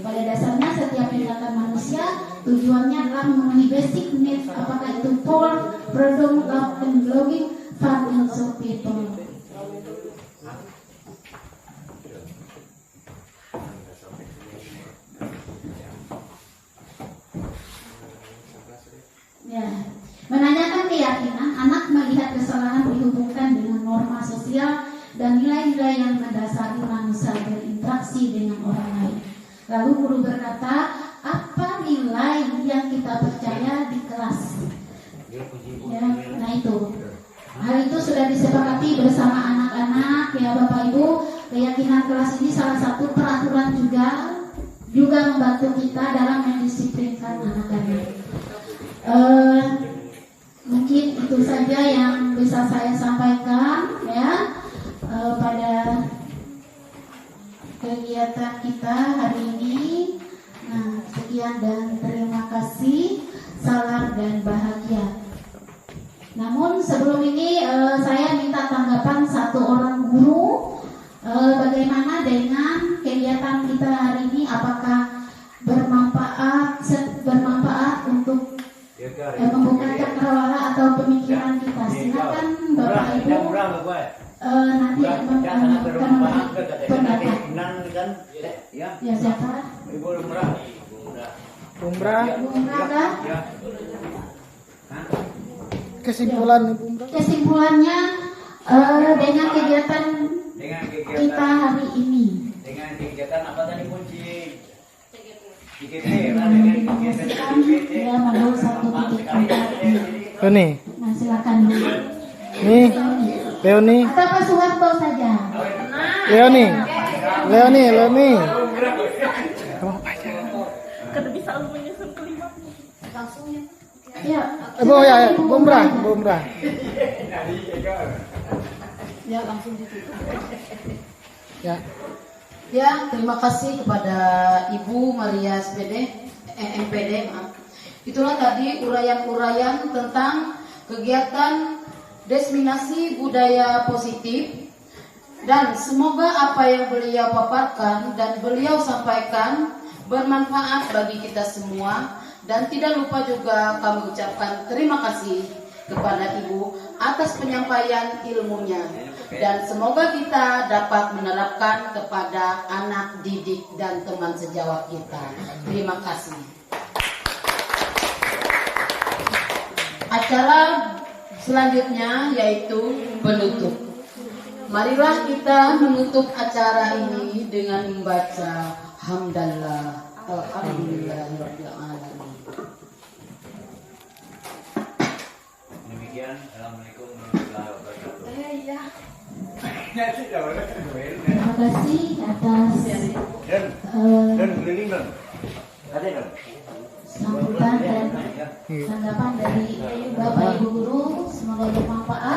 Pada dasarnya setiap tindakan manusia tujuannya adalah memenuhi basic need, apakah itu poor, freedom, love, and belonging, fun, and so people. Ya, menanyakan keyakinan, anak melihat dan nilai-nilai yang mendasari manusia berinteraksi dengan orang lain. Lalu guru berkata, apa nilai yang kita percaya di kelas? Ya, nah itu. Hal itu sudah disepakati bersama anak-anak, ya Bapak Ibu. Keyakinan kelas ini salah satu peraturan juga membantu kita dalam mendisiplinkan anak-anak. Mungkin itu saja yang bisa saya sampaikan ya pada kegiatan kita hari ini. Nah, sekian dan terima kasih. Salam dan bahagia. Namun sebelum ini saya minta tanggapan satu orang guru. Bagaimana dengan kegiatan kita hari ini? Apakah bermanfaat untuk membuka cakrawala atau pemikiran kita? Silakan Bapak Ibu. Nanti akan pendapat. Ya siapa? Umrah. Kan? Kesimpulannya dengan kegiatan kita hari ini. Dengan kegiatan apa tadi kunci? CGP. Ya, menurut satu titik tempat. Ini. Nah, silakan. Nih. Leoni. Atau Pak Soeharto saja. Leoni. Kada bisa lu menyusun kalimat. Langsung ya. Ya. Bumrah. Ya, langsung ditutup. Ya. Ya, terima kasih kepada Ibu Maria MPD. Itulah tadi uraian-uraian tentang kegiatan diseminasi budaya positif, dan semoga apa yang beliau paparkan dan beliau sampaikan bermanfaat bagi kita semua. Dan tidak lupa juga kami ucapkan terima kasih kepada Ibu atas penyampaian ilmunya, dan semoga kita dapat menerapkan kepada anak didik dan teman sejawat kita. Terima kasih. Acara selanjutnya yaitu penutup. Marilah kita menutup acara ini dengan membaca hamdalah alhamdulillahirabbil alamin. Demikian, assalamualaikum warahmatullahi wabarakatuh. Terima kasih atas Dan keliling dong. Ada dong. sambutan dan tanggapan dari Bapak Ibu guru. Semoga bermanfaat.